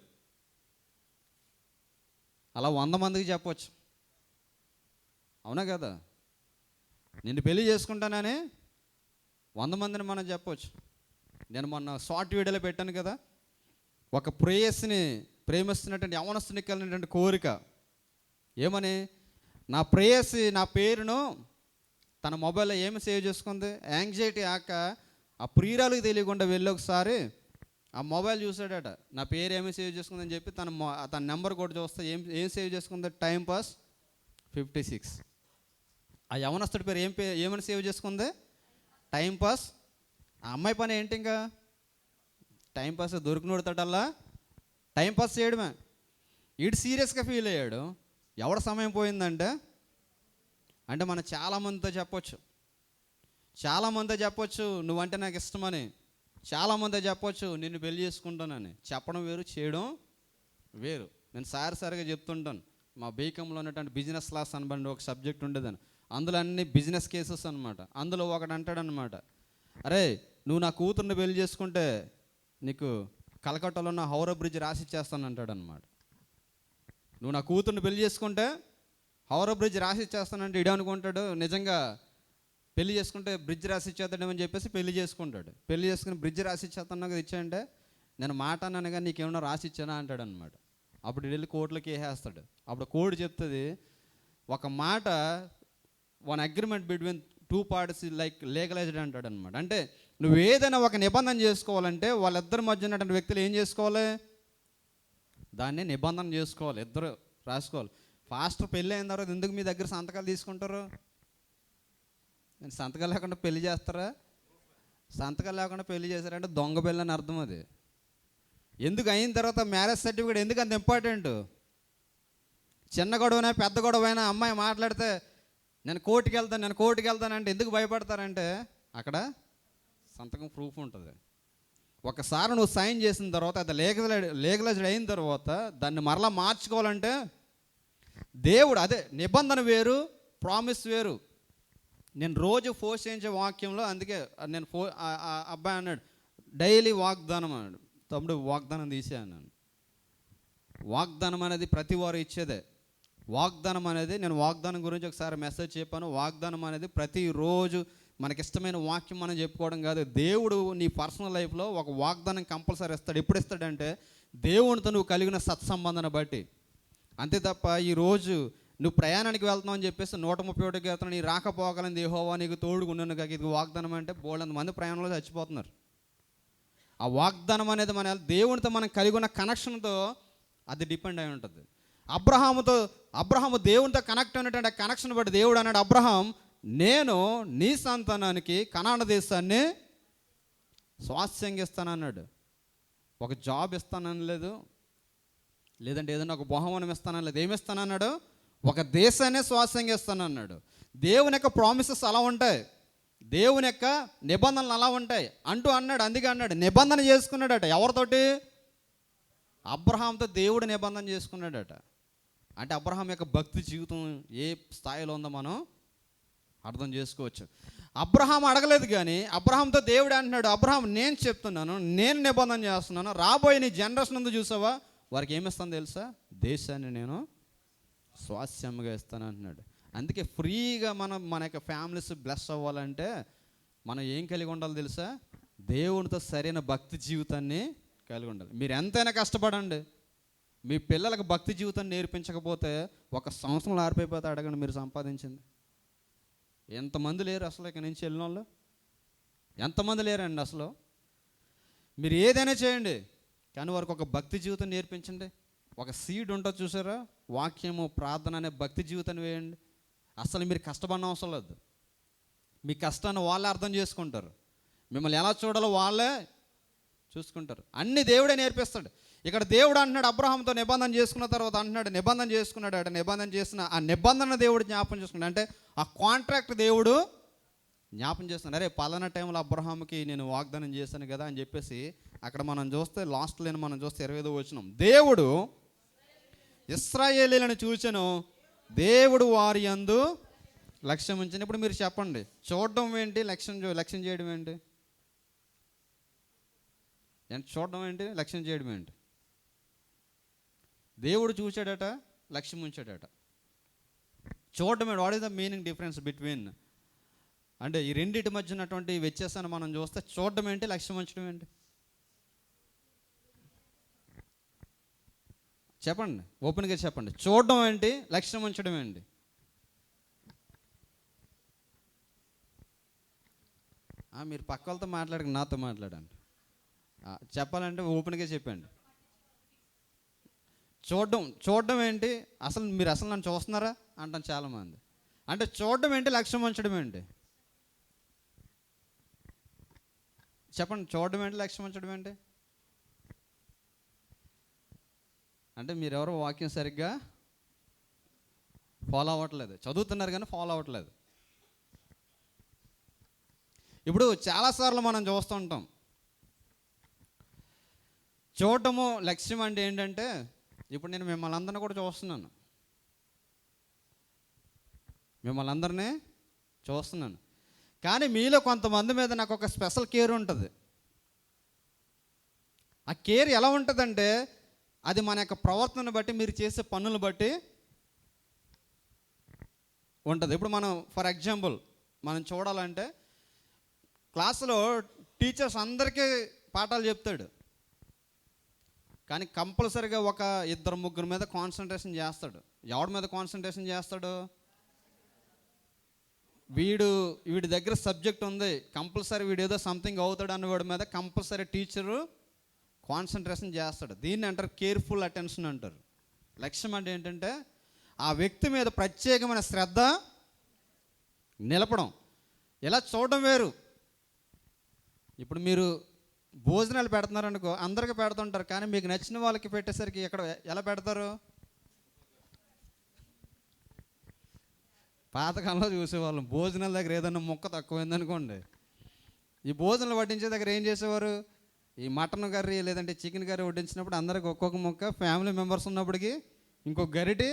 అలా 100 మందికి చెప్పవచ్చు. అవునా కదా? నిన్ను పెళ్లి చేసుకుంటానని 100 మందిని మనం చెప్పవచ్చు. నేను మొన్న షార్ట్ వీడియోలో పెట్టాను కదా, ఒక ప్రేయస్ని ప్రేమిస్తున్నటువంటి యవనస్తునికి కలిగినటువంటి కోరిక ఏమని, నా ప్రేయసి నా పేరును తన మొబైల్లో ఏమి సేవ్ చేసుకుంది, యాంగ్జైటీ ఆక ఆ ప్రియురాలకు తెలియకుండా వెళ్ళి ఒకసారి ఆ మొబైల్ చూసాడట, నా పేరు ఏమి సేవ్ చేసుకుందని చెప్పి తన నెంబర్ కూడా చూస్తే ఏం సేవ్ చేసుకుంది, టైం పాస్ 56. ఆ యవనస్తుడి పేరు ఏమని సేవ్ చేసుకుంది, టైం పాస్. ఆ అమ్మాయి పని ఏంటి, ఇంకా టైంపాస్ దొరికినోడతాడల్లా టైంపాస్ చేయడమే. వీడు సీరియస్గా ఫీల్ అయ్యాడు. ఎవడ సమయం పోయిందంటే మనం చాలామందితో చెప్పొచ్చు నువ్వంటే నాకు ఇష్టమని, చాలామంది చెప్పొచ్చు నిన్ను పెళ్లి చేసుకుంటానని. చెప్పడం వేరు, చేయడం వేరు. నేను సారిగా చెప్తుంటాను. మా బీకంలో ఉన్నటువంటి బిజినెస్ క్లాస్ అనబడి ఒక సబ్జెక్ట్ ఉండేదని, అందులో అన్ని బిజినెస్ కేసెస్ అనమాట. అందులో ఒకడు అంటాడనమాట, అరే నువ్వు నా కూతుర్ని పెళ్లి చేసుకుంటే నీకు కలకట్టాలో ఉన్న హౌరా బ్రిడ్జ్ రాసిచ్చేస్తాను అంటాడనమాట. నువ్వు నా కూతుర్ని పెళ్లి చేసుకుంటే హౌరా బ్రిడ్జ్ రాసిచ్చేస్తానంటే ఇడు అనుకుంటాడు నిజంగా పెళ్లి చేసుకుంటే బ్రిడ్జ్ రాసిచ్చేస్తాడేమని చెప్పేసి పెళ్లి చేసుకుంటాడు. పెళ్లి చేసుకుని బ్రిడ్జ్ రాసిచ్చేస్తాను కదా ఇచ్చాయంటే నేను మాట అన్నాను కానీ నీకేమన్నా రాసిచ్చానా అంటాడు అనమాట. అప్పుడు వెళ్ళి కోర్టులోకి వేసేస్తాడు. అప్పుడు కోర్టు చెప్తుంది, ఒక మాట one agreement between two parties like legalised అంటాడు అనమాట. అంటే నువ్వు ఏదైనా ఒక నిబంధన చేసుకోవాలంటే వాళ్ళిద్దరి మధ్య ఉన్నటువంటి వ్యక్తులు ఏం చేసుకోవాలి, దాన్ని నిబంధన చేసుకోవాలి, ఇద్దరు రాసుకోవాలి. ఫాస్టర్ పెళ్ళి అయిన తర్వాత ఎందుకు మీ దగ్గర సంతకాలు తీసుకుంటారు? సంతకాలు లేకుండా పెళ్లి చేస్తారా? సంతకాలు లేకుండా పెళ్లి చేశారంటే దొంగ పెళ్ళి అని అర్థం. అది ఎందుకు అయిన తర్వాత మ్యారేజ్ సర్టిఫికేట్ ఎందుకు అంత ఇంపార్టెంట్? చిన్న గొడవైనా పెద్ద గొడవైనా అమ్మాయి మాట్లాడితే నేను కోర్టుకి వెళ్తాను అంటే ఎందుకు భయపడతారంటే అక్కడ సంతకం ప్రూఫ్ ఉంటుంది. ఒకసారి నువ్వు సైన్ చేసిన తర్వాత అది లీగలైజ్డ్ అయిన తర్వాత దాన్ని మరలా మార్చుకోవాలంటే దేవుడు అదే నిబంధన వేరు, ప్రామిస్ వేరు. నేను రోజు ఫోర్స్ చేయించే వాక్యంలో అందుకే నేను అబ్బాయి అన్నాడు డైలీ వాగ్దానం అన్నాడు. తమ్ముడు వాగ్దానం తీసే అన్నాను. వాగ్దానం అనేది ప్రతి వారు ఇచ్చేదే. వాగ్దానం అనేది నేను వాగ్దానం గురించి ఒకసారి మెసేజ్ చెప్పాను. వాగ్దానం అనేది ప్రతిరోజు మనకిష్టమైన వాక్యం మనం చెప్పుకోవడం కాదు. దేవుడు నీ పర్సనల్ లైఫ్లో ఒక వాగ్దానం కంపల్సరీ ఇస్తాడు. ఎప్పుడు ఇస్తాడంటే దేవునితో నువ్వు కలిగిన సత్సంబంధాన్ని బట్టి. అంతే తప్ప ఈరోజు నువ్వు ప్రయాణానికి వెళ్తున్నావు అని చెప్పేసి 131 కీర్తన నీ రాకపోగలని యెహోవా నీకు తోడుగుండును గాక ఇది వాగ్దానం అంటే బోల్డంత మంది ప్రయాణంలో చచ్చిపోతున్నారు. ఆ వాగ్దానం అనేది మన దేవునితో మనం కలిగి ఉన్న కనెక్షన్తో అది డిపెండ్ అయి ఉంటుంది. అబ్రహాము దేవునితో కనెక్ట్ అయినటువంటి కనెక్షన్ బట్టి దేవుడు అన్నాడు, అబ్రహాం నేను నీ సంతానానికి కనాన దేశాన్ని స్వాస్థ్యంగా ఇస్తానన్నాడు. ఒక జాబ్ ఇస్తానని లేదు, లేదంటే ఏదైనా ఒక బహుమానం ఇస్తానని లేదు. ఏమి ఇస్తానన్నాడు? ఒక దేశాన్ని స్వాస్థ్యంగా ఇస్తానన్నాడు. దేవుని యొక్క ప్రామిసెస్ అలా ఉంటాయి, దేవుని యొక్క నిబంధనలు అలా ఉంటాయి అంటూ అన్నాడు. అందుకే అన్నాడు నిబంధన చేసుకున్నాడట. ఎవరితోటి? అబ్రహాంతో దేవుడు నిబంధన చేసుకున్నాడట. అంటే అబ్రహాం యొక్క భక్తి జీవితం ఏ స్థాయిలో ఉందో మనం అర్థం చేసుకోవచ్చు. అబ్రహాం అడగలేదు కానీ అబ్రహాంతో దేవుడు అంటున్నాడు, అబ్రహాం నేను చెప్తున్నాను, నేను నిబంధన చేస్తున్నాను, రాబోయే నీ జనరేషన్ ఉంది చూసావా, వారికి ఏమిస్తాను తెలుసా? దేశాన్ని నేను స్వాస్థ్యంగా ఇస్తాను అంటున్నాడు. అందుకే ఫ్రీగా మన యొక్క ఫ్యామిలీస్ బ్లెస్ అవ్వాలంటే మనం ఏం కలిగి ఉండాలి తెలుసా? దేవునితో సరైన భక్తి జీవితాన్ని కలిగి ఉండాలి. మీరు ఎంతైనా కష్టపడండి, మీ పిల్లలకు భక్తి జీవితాన్ని నేర్పించకపోతే 1 సంవత్సరంలో ఆరిపోయిపోతే అడగండి మీరు సంపాదించింది. ఎంతమంది లేరు అసలు ఇక నుంచి వెళ్ళిన వాళ్ళు? ఎంతమంది లేరండి అసలు? మీరు ఏదైనా చేయండి కానీ వారికి ఒక భక్తి జీవితం నేర్పించండి. ఒక సీడ్ ఉంటుంది చూసారా, వాక్యము ప్రార్థన అనే భక్తి జీవితాన్ని వేయండి. అసలు మీరు కష్టపడిన అవసరం లేదు. మీ కష్టాన్ని వాళ్ళే అర్థం చేసుకుంటారు, మిమ్మల్ని ఎలా చూడాలో వాళ్ళే చూసుకుంటారు. అన్ని దేవుడే నేర్పిస్తాడు. ఇక్కడ దేవుడు అంటున్నాడు అబ్రహాంతో నిబంధన చేసుకున్న తర్వాత అంటున్నాడు నిబంధన చేసుకున్నాడు అట. నిబంధన చేసిన ఆ నిబంధన దేవుడు జ్ఞాపం చేసుకున్నాడు. అంటే ఆ కాంట్రాక్ట్ దేవుడు జ్ఞాపం చేస్తున్నాడు. అరే పలానా టైంలో అబ్రహాంకి నేను వాగ్దానం చేశాను కదా అని చెప్పేసి అక్కడ మనం చూస్తే లాస్ట్లో మనం చూస్తే 25వ వచనం, దేవుడు ఇశ్రాయేలీయులను చూచెను, దేవుడు వారి యందు లక్ష్యం ఉంచాను. ఇప్పుడు మీరు చెప్పండి, చూడడం ఏంటి, లక్ష్యం చేయడం ఏంటి? చూడడం ఏంటి, లక్ష్యం చేయడం ఏంటి? దేవుడు చూశాడట, లక్ష్యం ఉంచాడట. చూడడం ఏంటి? What is the meaning difference between, అంటే ఈ రెండింటి మధ్య ఉన్నటువంటి వ్యత్యాసాన్ని మనం చూస్తే చూడడం ఏంటి, లక్ష్యం ఉంచడం ఏంటి? చెప్పండి, ఓపెన్గా చెప్పండి. చూడడం ఏంటి, లక్ష్యం ఉంచడం ఏంటి? మీరు పక్క వాళ్ళతో మాట్లాడక నాతో మాట్లాడండి. చెప్పాలంటే ఓపెన్గా చెప్పండి. చూడడం ఏంటి, మీరు అసలు నన్ను చూస్తున్నారా అంటాం చాలామంది. అంటే చూడడం ఏంటి, లక్ష్యం ఉంచడం ఏంటి? చెప్పండి, చూడడం ఏంటి, లక్ష్యం ఉంచడం ఏంటి? అంటే మీరెవరో వాక్యం సరిగ్గా ఫాలో అవ్వట్లేదు, చదువుతున్నారు కానీ ఫాలో అవ్వట్లేదు. ఇప్పుడు చాలాసార్లు మనం చూస్తుంటాం, చూడటము లక్ష్యం అంటే ఏంటంటే, ఇప్పుడు నేను మిమ్మల్ని అందరినీ కూడా చూస్తున్నాను, మిమ్మల్ని అందరినీ చూస్తున్నాను, కానీ మీలో కొంతమంది మీద నాకు ఒక స్పెషల్ కేర్ ఉంటుంది. ఆ కేర్ ఎలా ఉంటుందంటే, అది మన యొక్క ప్రవర్తనను బట్టి, మీరు చేసే పనులను బట్టి ఉంటుంది. ఇప్పుడు మనం ఫర్ ఎగ్జాంపుల్ మనం చూడాలంటే, క్లాసులో టీచర్స్ అందరికీ పాఠాలు చెప్తాడు, కానీ కంపల్సరీగా ఒక 2-3 మీద కాన్సన్ట్రేషన్ చేస్తాడు. ఎవరి మీద కాన్సన్ట్రేషన్ చేస్తాడు? వీడి దగ్గర సబ్జెక్ట్ ఉంది, కంపల్సరీ వీడు ఏదో సంథింగ్ అవుతాడు అన్నవాడి మీద కంపల్సరీ టీచరు కాన్సన్ట్రేషన్ చేస్తాడు. దీన్ని అంటారు కేర్ఫుల్ అటెన్షన్ అంటారు. లక్ష్యం అంటే ఏంటంటే, ఆ వ్యక్తి మీద ప్రత్యేకమైన శ్రద్ధ నిలపడం. ఇలా చూడడం వేరు. ఇప్పుడు మీరు భోజనాలు పెడుతున్నారనుకో, అందరికీ పెడుతుంటారు, కానీ మీకు నచ్చిన వాళ్ళకి పెట్టేసరికి ఎలా పెడతారు? పాతకాలంలో చూసేవాళ్ళం, భోజనాల దగ్గర ఏదన్నా ముక్క తక్కువైందనుకోండి, ఈ భోజనాలు వడ్డించే దగ్గర ఏం చేసేవారు? ఈ మటన్ కర్రీ లేదంటే చికెన్ కర్రీ వడ్డించినప్పుడు అందరికి ఒక్కొక్క ముక్క, ఫ్యామిలీ మెంబర్స్ ఉన్నప్పటికీ ఇంకొక గరిటి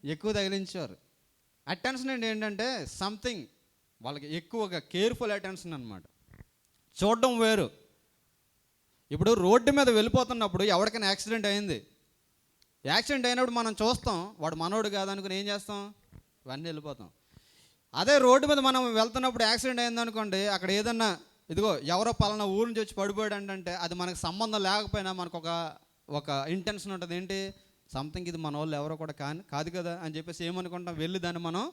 ఎక్కువ తగిలించేవారు. అటెన్షన్ అంటే ఏంటంటే సంథింగ్ వాళ్ళకి ఎక్కువగా కేర్ఫుల్ అటెన్షన్ అనమాట. చూడడం వేరు. ఇప్పుడు రోడ్డు మీద వెళ్ళిపోతున్నప్పుడు ఎవరికైనా యాక్సిడెంట్ అయింది, యాక్సిడెంట్ అయినప్పుడు మనం చూస్తాం, వాడు మనోడు కాదనుకుని ఏం చేస్తాం? ఇవన్నీ వెళ్ళిపోతాం. అదే రోడ్డు మీద మనం వెళ్తున్నప్పుడు యాక్సిడెంట్ అయిందనుకోండి, అక్కడ ఏదన్నా ఇదిగో ఎవరో పలానా ఊరు నుంచి వచ్చి పడిపోయాడు అంటే అది మనకు సంబంధం లేకపోయినా మనకు ఒక ఇంటెన్షన్ ఉంటుంది. ఏంటి? సంథింగ్ ఇది మన వాళ్ళు ఎవరో కూడా కాదు కదా అని చెప్పేసి ఏమనుకుంటాం? వెళ్ళి దాన్ని మనం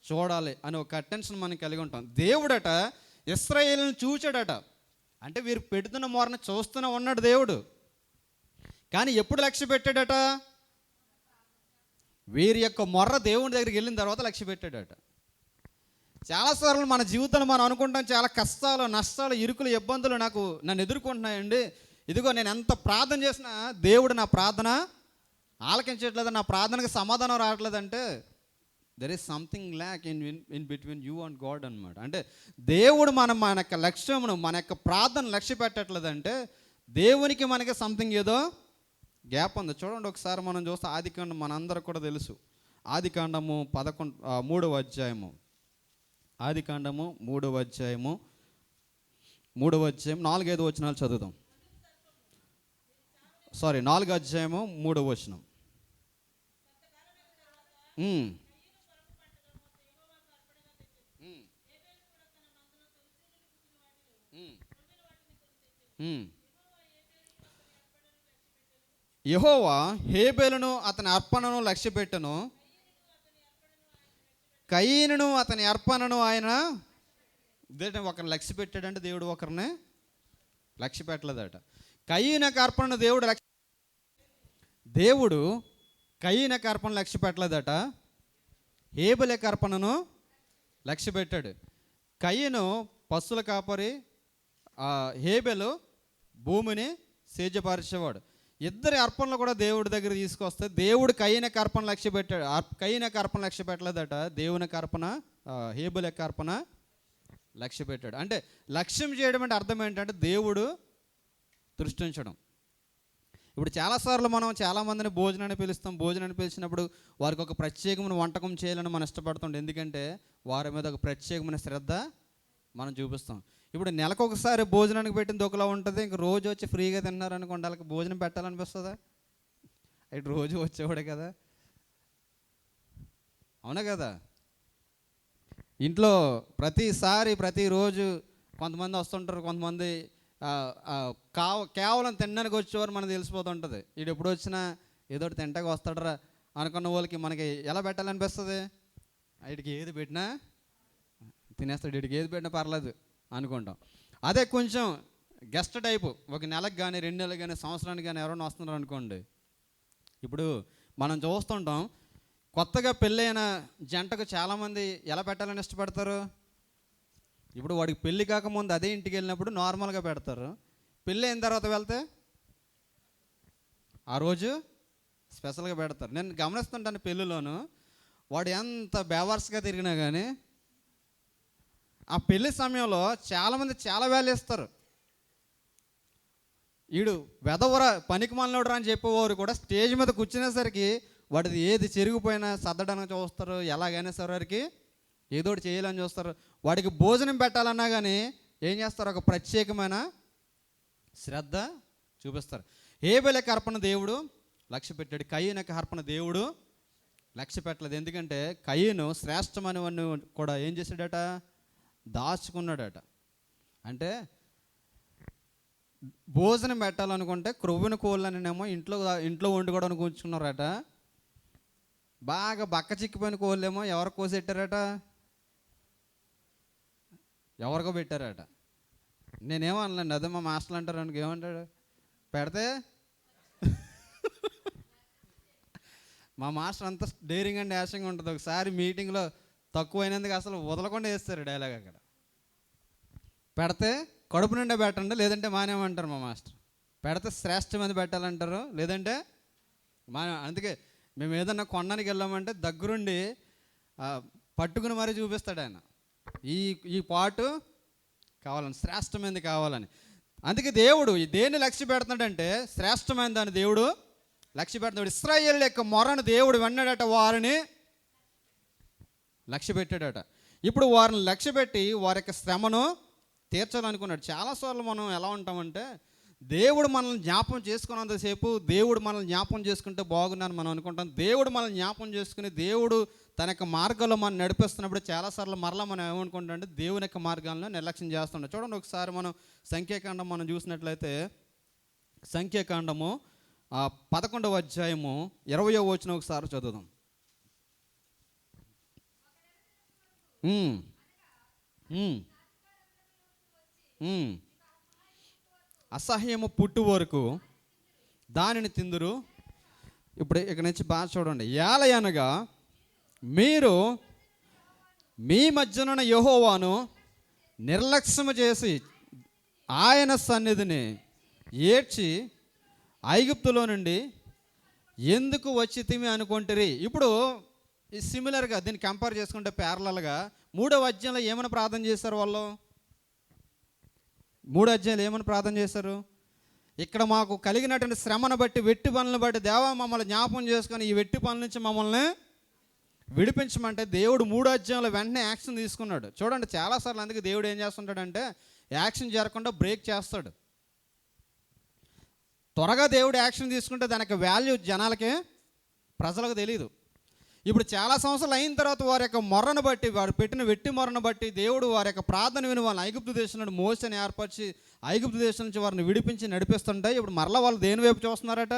చూడాలి అని ఒక అటెన్షన్ మనం కలిగి ఉంటాం. దేవుడట ఇశ్రాయేలును చూచాడట, అంటే వీరు పెడుతున్న మొరను చూస్తూనే ఉన్నాడు దేవుడు. కానీ ఎప్పుడు లక్ష్య పెట్టాడట? వీరి యొక్క మొర్ర దేవుని దగ్గరికి వెళ్ళిన తర్వాత లక్ష్య పెట్టాడట. చాలాసార్లు మన జీవితంలో మనం అనుకుంటాం, చాలా కష్టాలు, నష్టాలు, ఇరుకులు, ఇబ్బందులు నన్ను ఎదుర్కొంటున్నాయండి. ఇదిగో నేను ఎంత ప్రార్థన చేసినా దేవుడు నా ప్రార్థన ఆలకించట్లేదు, నా ప్రార్థనకు సమాధానం రావట్లేదంటే there is something lack in between you and God అనమాట. అంటే దేవుడు మన యొక్క లక్ష్యమును, మన యొక్క ప్రార్థన లక్ష్య పెట్టట్లేదంటే దేవునికి మనకి సంథింగ్ ఏదో గ్యాప్ ఉంది. చూడండి ఒకసారి మనం చూస్తే ఆదికాండం మనందరికి కూడా తెలుసు. ఆదికాండము 3వ అధ్యాయము, ఆదికాండము 3వ అధ్యాయము 4-5 వచనాలు చదువుదాం. 4వ అధ్యాయము 3వ వచనం. యెహోవా హేబెలును అతని అర్పణను లక్ష్యపెట్టెను, కయీనును అతని అర్పణను ఆయన ఒకరిని లక్ష్య పెట్టాడంటే దేవుడు ఒకరిని లక్ష్య పెట్టలేదట. కయీనకు అర్పణను దేవుడు కయీనకు అర్పణ లక్ష్య పెట్టలేదట, హేబెలు యొక్క అర్పణను లక్ష్య పెట్టాడు. కయీను పశువుల కాపరి, హేబెలు భూమిని సేద్యపరిచేవాడు. ఇద్దరి అర్పణలు కూడా దేవుడి దగ్గర తీసుకొస్తే దేవుడు కయీనకు అర్పణ లక్ష్య పెట్టాడు. కయీనకు అర్పణ లక్ష్య పెట్టలేదట, దేవునికి అర్పణ, హేబెలు యొక్క అర్పణ లక్ష్య పెట్టాడు. అంటే లక్ష్యం చేయడం అంటే అర్థం ఏంటంటే దేవుడు దృష్టించడం. ఇప్పుడు చాలాసార్లు మనం చాలామందిని భోజనాన్ని పిలుస్తాం. భోజనాన్ని పిలిచినప్పుడు వారికి ఒక ప్రత్యేకమైన వంటకం చేయాలని మనం ఇష్టపడుతుంటాం. ఎందుకంటే వారి మీద ఒక ప్రత్యేకమైన శ్రద్ధ మనం చూపిస్తాం. ఇప్పుడు నెలకు ఒకసారి భోజనానికి పెట్టింది ఒకలా ఉంటుంది, ఇంక రోజు వచ్చి ఫ్రీగా తిన్నారనుకోండి, వాళ్ళకి భోజనం పెట్టాలనిపిస్తుందా? ఇటు రోజు వచ్చేవాడే కదా, అవునా కదా? ఇంట్లో ప్రతిరోజు కొంతమంది వస్తుంటారు, కొంతమంది కేవలం తినడానికి వచ్చేవారు మనకు తెలిసిపోతుంటుంది. వీడు ఎప్పుడు వచ్చినా ఏదో ఒకటి తింటాకి వస్తాడరా అనుకున్న వాళ్ళకి మనకి ఎలా పెట్టాలనిపిస్తుంది? వీడికి ఏది పెట్టినా తినేస్తాడు, వీడికి ఏది పెట్టినా పర్లేదు అనుకుంటాం. అదే కొంచెం గెస్ట్ టైపు, ఒక నెలకు కానీ 2 నెలలకు కానీ సంవత్సరానికి కానీ ఎవరైనా వస్తున్నారు అనుకోండి, ఇప్పుడు మనం చూస్తుంటాం కొత్తగా పెళ్ళైన జంటకు చాలామంది ఎలా పెట్టాలని ఇష్టపడతారు? ఇప్పుడు వాడికి పెళ్ళి కాకముందు అదే ఇంటికి వెళ్ళినప్పుడు నార్మల్గా పెడతారు, పెళ్ళి అయిన తర్వాత వెళ్తే ఆ రోజు స్పెషల్గా పెడతారు. నేను గమనిస్తుంటాను పెళ్ళిలోను, వాడు ఎంత బేవర్స్గా తిరిగినా కానీ ఆ పెళ్లి సమయంలో చాలామంది చాలా వాల్యూ ఇస్తారు. వీడు వెదవర పనికి మాలినోడు అని చెప్పేవారు కూడా స్టేజ్ మీద కూర్చునేసరికి వాడిది ఏది చెరిగిపోయినా సర్దడానికి చూస్తారు, ఎలాగైనా సరే వారికి ఏదో ఒకటి చేయాలని చూస్తారు. వాడికి భోజనం పెట్టాలన్నా కానీ ఏం చేస్తారు, ఒక ప్రత్యేకమైన శ్రద్ధ చూపిస్తారు. హేబెలుకి అర్పణ దేవుడు లక్ష్య పెట్టాడు, కయీనుకి అర్పణ దేవుడు లక్ష్య పెట్టలేదు. ఎందుకంటే కయీను శ్రేష్టమైనవన్నీ కూడా ఏం చేశాడట, దాచుకున్నాడట. అంటే భోజనం పెట్టాలనుకుంటే క్రొవ్వున కోళ్ళనేమో ఇంట్లో వండుకోవడానికి ఉంచుకున్నారట. బాగా బక్క చిక్కిపోయిన కోళ్ళేమో ఎవరు కోసెట్టారట, ఎవరికో పెట్టారట. నేనేమో అనలేండి, అదే మా మాస్టర్లు అంటారు అనుకో, ఏమంటాడు, పెడితే మా మాస్టర్ అంత డేరింగ్ అండ్ డాషింగ్ ఉంటుంది. ఒకసారి మీటింగ్లో తక్కువైనందుకు అసలు వదలకుండా వేస్తారు డైలాగ్. అక్కడ పెడితే కడుపు నిండా పెట్టండి, లేదంటే మానేమంటారు మా మాస్టర్. పెడితే శ్రేష్టమంది పెట్టాలంటారు, లేదంటే అందుకే మేము ఏదన్నా కొనడానికి వెళ్ళామంటే దగ్గరుండి పట్టుకుని మరీ చూపిస్తాడు ఆయన, ఈ పాటు కావాలని, శ్రేష్టమైనది కావాలని. అందుకే దేవుడు దేన్ని లక్ష్య పెడుతున్నాడంటే శ్రేష్టమైన దాన్ని దేవుడు లక్ష్య పెడుతున్నాడు. ఇశ్రాయేలు యొక్క మొరను దేవుడు విన్నాడట, వారిని లక్ష్య పెట్టాడట. ఇప్పుడు వారిని లక్ష్య పెట్టి వారి యొక్క శ్రమను తీర్చాలనుకున్నాడు. చాలాసార్లు మనం ఎలా ఉంటామంటే దేవుడు మనల్ని జ్ఞాపం చేసుకున్నంతసేపు దేవుడు మనల్ని జ్ఞాపం చేసుకుంటే బాగున్నాను మనం అనుకుంటాం. దేవుడు మనల్ని జ్ఞాపం చేసుకుని దేవుడు తన యొక్క మార్గాల్లో మనం నడిపిస్తున్నప్పుడు చాలాసార్లు మరలా మనం ఏమనుకుంటాం అంటే దేవుని యొక్క మార్గాలను నిర్లక్ష్యం చేస్తుంటాం. చూడండి, ఒకసారి మనం సంఖ్యాకాండం మనం చూసినట్లయితే సంఖ్యాకాండము 11వ అధ్యాయము 20వ వచనం ఒకసారి చదువుదాం. అసహ్యము పుట్టు వరకు దానిని తిందురు. ఇప్పుడు ఇక్కడ నుంచి బాగా చూడండి. ఏలయనగా మీరు మీ మధ్యనున్న యెహోవాను నిర్లక్ష్యము చేసి ఆయన సన్నిధిని ఏడ్చి ఐగుప్తులో నుండి ఎందుకు వచ్చి తిమి అనుకుంటారు. ఇప్పుడు ఈ సిమిలర్గా దీన్ని కంపేర్ చేసుకుంటే ప్యారలల్గా 3వ అధ్యాయంలో ఏమైనా ప్రార్థన చేశారు వాళ్ళు? 3 అధ్యాయాలు ఏమని ప్రార్థన చేశారు? ఇక్కడ మాకు కలిగినటువంటి శ్రమను బట్టి, వెట్టి పనులను బట్టి దేవా మమ్మల్ని జ్ఞాపం చేసుకొని ఈ వెట్టి పనుల నుంచి మమ్మల్ని విడిపించమంటే దేవుడు 3 అధ్యాయంలో వెంటనే యాక్షన్ తీసుకున్నాడు. చూడండి, చాలాసార్లు అందుకే దేవుడు ఏం చేస్తుంటాడంటే యాక్షన్ జరగకుండా బ్రేక్ చేస్తాడు. త్వరగా దేవుడు యాక్షన్ తీసుకుంటే దానికి వాల్యూ జనాలకి, ప్రజలకు తెలియదు. ఇప్పుడు చాలా సంవత్సరాలు అయిన తర్వాత వారి యొక్క మొర్రను బట్టి, వారు పెట్టిన వెట్టి మొర్రను బట్టి దేవుడు వారి యొక్క ప్రార్థన విని వాళ్ళని ఐగుప్తు దేశం నుండి మోసని ఏర్పరిచి ఐగుప్తు దేశం నుంచి వారిని విడిపించి నడిపిస్తుంటే ఇప్పుడు మరలా వాళ్ళు దేని వైపు చూస్తున్నారట?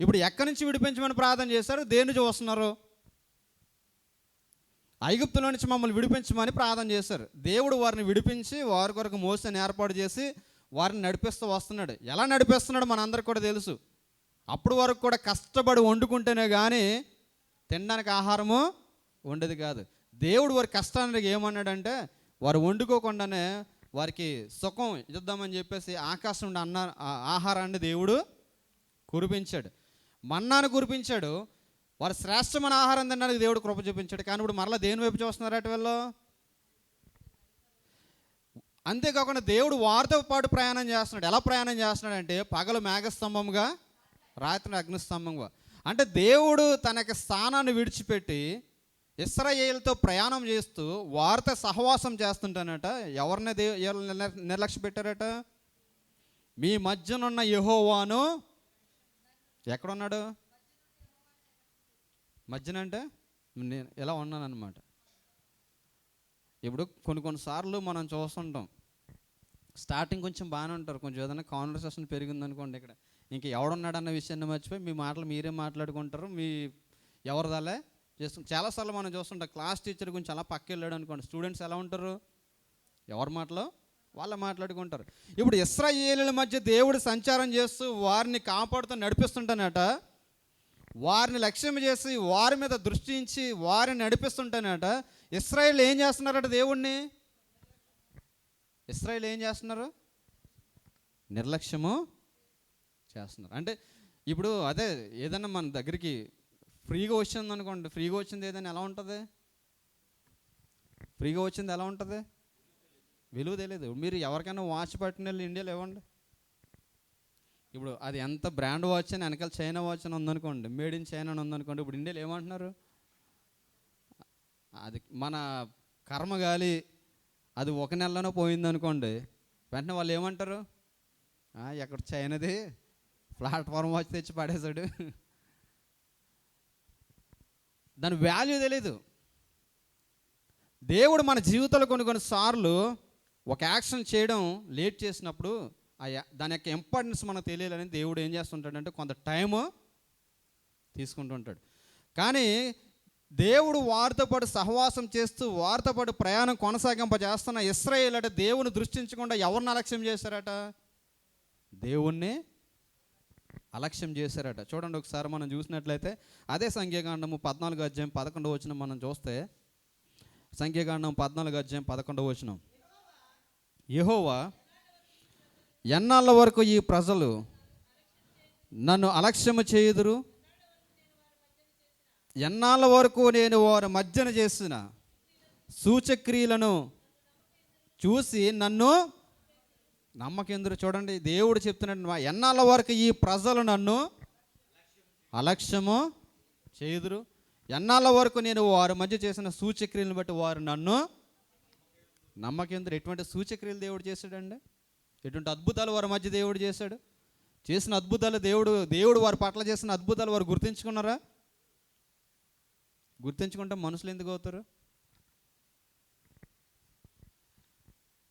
ఇప్పుడు ఎక్కడి నుంచి విడిపించమని ప్రార్థన చేశారు, దేన్ని చూస్తున్నారు? ఐగుప్తులో నుంచి మమ్మల్ని విడిపించమని ప్రార్థన చేశారు. దేవుడు వారిని విడిపించి వారి కొరకు మోసని ఏర్పాటు చేసి వారిని నడిపిస్తూ వస్తున్నాడు. ఎలా నడిపిస్తున్నాడు మనందరికి కూడా తెలుసు. అప్పుడు వరకు కూడా కష్టపడి వండుకుంటేనే కానీ తినడానికి ఆహారము ఉండేది కాదు. దేవుడు వారి కష్టానికి ఏమన్నాడంటే వారు వండుకోకుండానే వారికి సుఖం ఇద్దామని చెప్పేసి ఆకాశం నుండి ఆహారాన్ని దేవుడు కురిపించాడు, మన్నాను కురిపించాడు. వారు శ్రేష్టమైన ఆహారం తినడానికి దేవుడు కృప చూపించాడు. కానీ ఇప్పుడు మరలా దేని వైపు చూస్తున్నారు అటు వీళ్ళు? అంతేకాకుండా దేవుడు వారితో పాటు ప్రయాణం చేస్తున్నాడు. ఎలా ప్రయాణం చేస్తున్నాడంటే పగలు మేఘస్తంభంగా, రాత్రి అగ్నిస్తంభంగా. అంటే దేవుడు తన యొక్క స్థానాన్ని విడిచిపెట్టి ఇశ్రాయేలుతో ప్రయాణం చేస్తూ వారితో సహవాసం చేస్తుంటానట. ఎవరిని నిర్లక్ష్య పెట్టారట? మీ మధ్యనున్న యెహోవాను. ఎక్కడున్నాడు? మధ్యన అంటే నేను ఎలా ఉన్నాను అన్నమాట. ఇప్పుడు కొన్నిసార్లు మనం చూస్తుంటాం, స్టార్టింగ్ కొంచెం బాగానే ఉంటారు, కొంచెం ఏదైనా కాన్వర్సేషన్ పెరిగిందనుకోండి, ఇక్కడ ఇంక ఎవడున్నాడన్న విషయాన్ని మర్చిపోయి మీ మాటలు మీరే మాట్లాడుకుంటారు, మీ ఎవరిదాలే చేస్తుంది. చాలాసార్లు మనం చూస్తుంటాం, క్లాస్ టీచర్ గురించి అలా పక్క వెళ్ళాడు అనుకోండి, స్టూడెంట్స్ ఎలా ఉంటారు? ఎవరి మాటలో వాళ్ళు మాట్లాడుకుంటారు. ఇప్పుడు ఇశ్రాయేలుల మధ్య దేవుడు సంచారం చేస్తూ వారిని కాపాడుతూ నడిపిస్తుంటానట. వారిని లక్ష్యం చేసి వారి మీద దృష్టించి వారిని నడిపిస్తుంటానట. ఇశ్రాయేలు ఏం చేస్తున్నారట? దేవుణ్ణి ఇశ్రాయేలు ఏం చేస్తున్నారు? నిర్లక్ష్యము చేస్తున్నారు. అంటే ఇప్పుడు అదే ఏదన్నా మన దగ్గరికి ఫ్రీగా వచ్చింది అనుకోండి, ఫ్రీగా వచ్చింది ఏదైనా ఎలా ఉంటుంది? ఫ్రీగా వచ్చింది ఎలా ఉంటుంది? విలువ తెలియదు. మీరు ఎవరికైనా వాచ్ పట్టిన వెళ్ళి ఇండియాలో ఇవ్వండి, ఇప్పుడు అది ఎంత బ్రాండ్ వాచ్ అని వెనకాల చైనా వాచ్ అని ఉందనుకోండి, మేడ్ ఇన్ చైనా అని ఉందనుకోండి, ఇప్పుడు ఇండియాలో ఏమంటున్నారు? అది మన కర్మగాలి అది ఒక నెలలోనే పోయిందనుకోండి, వెంటనే వాళ్ళు ఏమంటారు? ఎక్కడ చైనాది ప్లాట్ఫామ్ వాచ్ తెచ్చి పడేశాడు. దాని వాల్యూ తెలీదు. దేవుడు మన జీవితంలో కొన్ని సార్లు ఒక యాక్షన్ చేయడం లేట్ చేసినప్పుడు దాని యొక్క ఇంపార్టెన్స్ మనకు తెలియాలని దేవుడు ఏం చేస్తుంటాడంటే కొంత టైము తీసుకుంటుంటాడు. కానీ దేవుడు వారితో పాటు సహవాసం చేస్తూ వారితో పాటు ప్రయాణం కొనసాగింపజేస్తున్న ఇశ్రాయేలు అంటే దేవుని దృష్టించకుండా ఎవరిని అలక్ష్యం చేశారట? దేవుణ్ణి అలక్ష్యం చేశారట. చూడండి ఒకసారి మనం చూసినట్లయితే అదే సంఖ్యాకాండము 14:11 మనం చూస్తే, సంఖ్యాకాండం 14:11 యెహోవా ఎన్నాళ్ళ వరకు ఈ ప్రజలు నన్ను అలక్ష్యము చేయుదురు? ఎన్నాళ్ళ వరకు నేను వారి మధ్యన చేసిన సూచక్రియలను చూసి నన్ను నమ్మకెందురు? చూడండి దేవుడు చెప్తున్నాడు, ఎన్నాళ్ళ వరకు ఈ ప్రజలు నన్ను అలక్ష్యము చేయుదురు? ఎన్నాళ్ళ వరకు నేను వారి మధ్య చేసిన సూచక్రియలను బట్టి వారు నన్ను నమ్మకెందురు? ఎటువంటి సూచక్రియలు దేవుడు చేశాడండి? ఎటువంటి అద్భుతాలు వారి మధ్య దేవుడు చేశాడు? చేసిన అద్భుతాలు దేవుడు వారి పట్ల చేసిన అద్భుతాలు వారు గుర్తించుకున్నారా? గుర్తించుకుంటే మనుషులు ఎందుకు అవుతారు?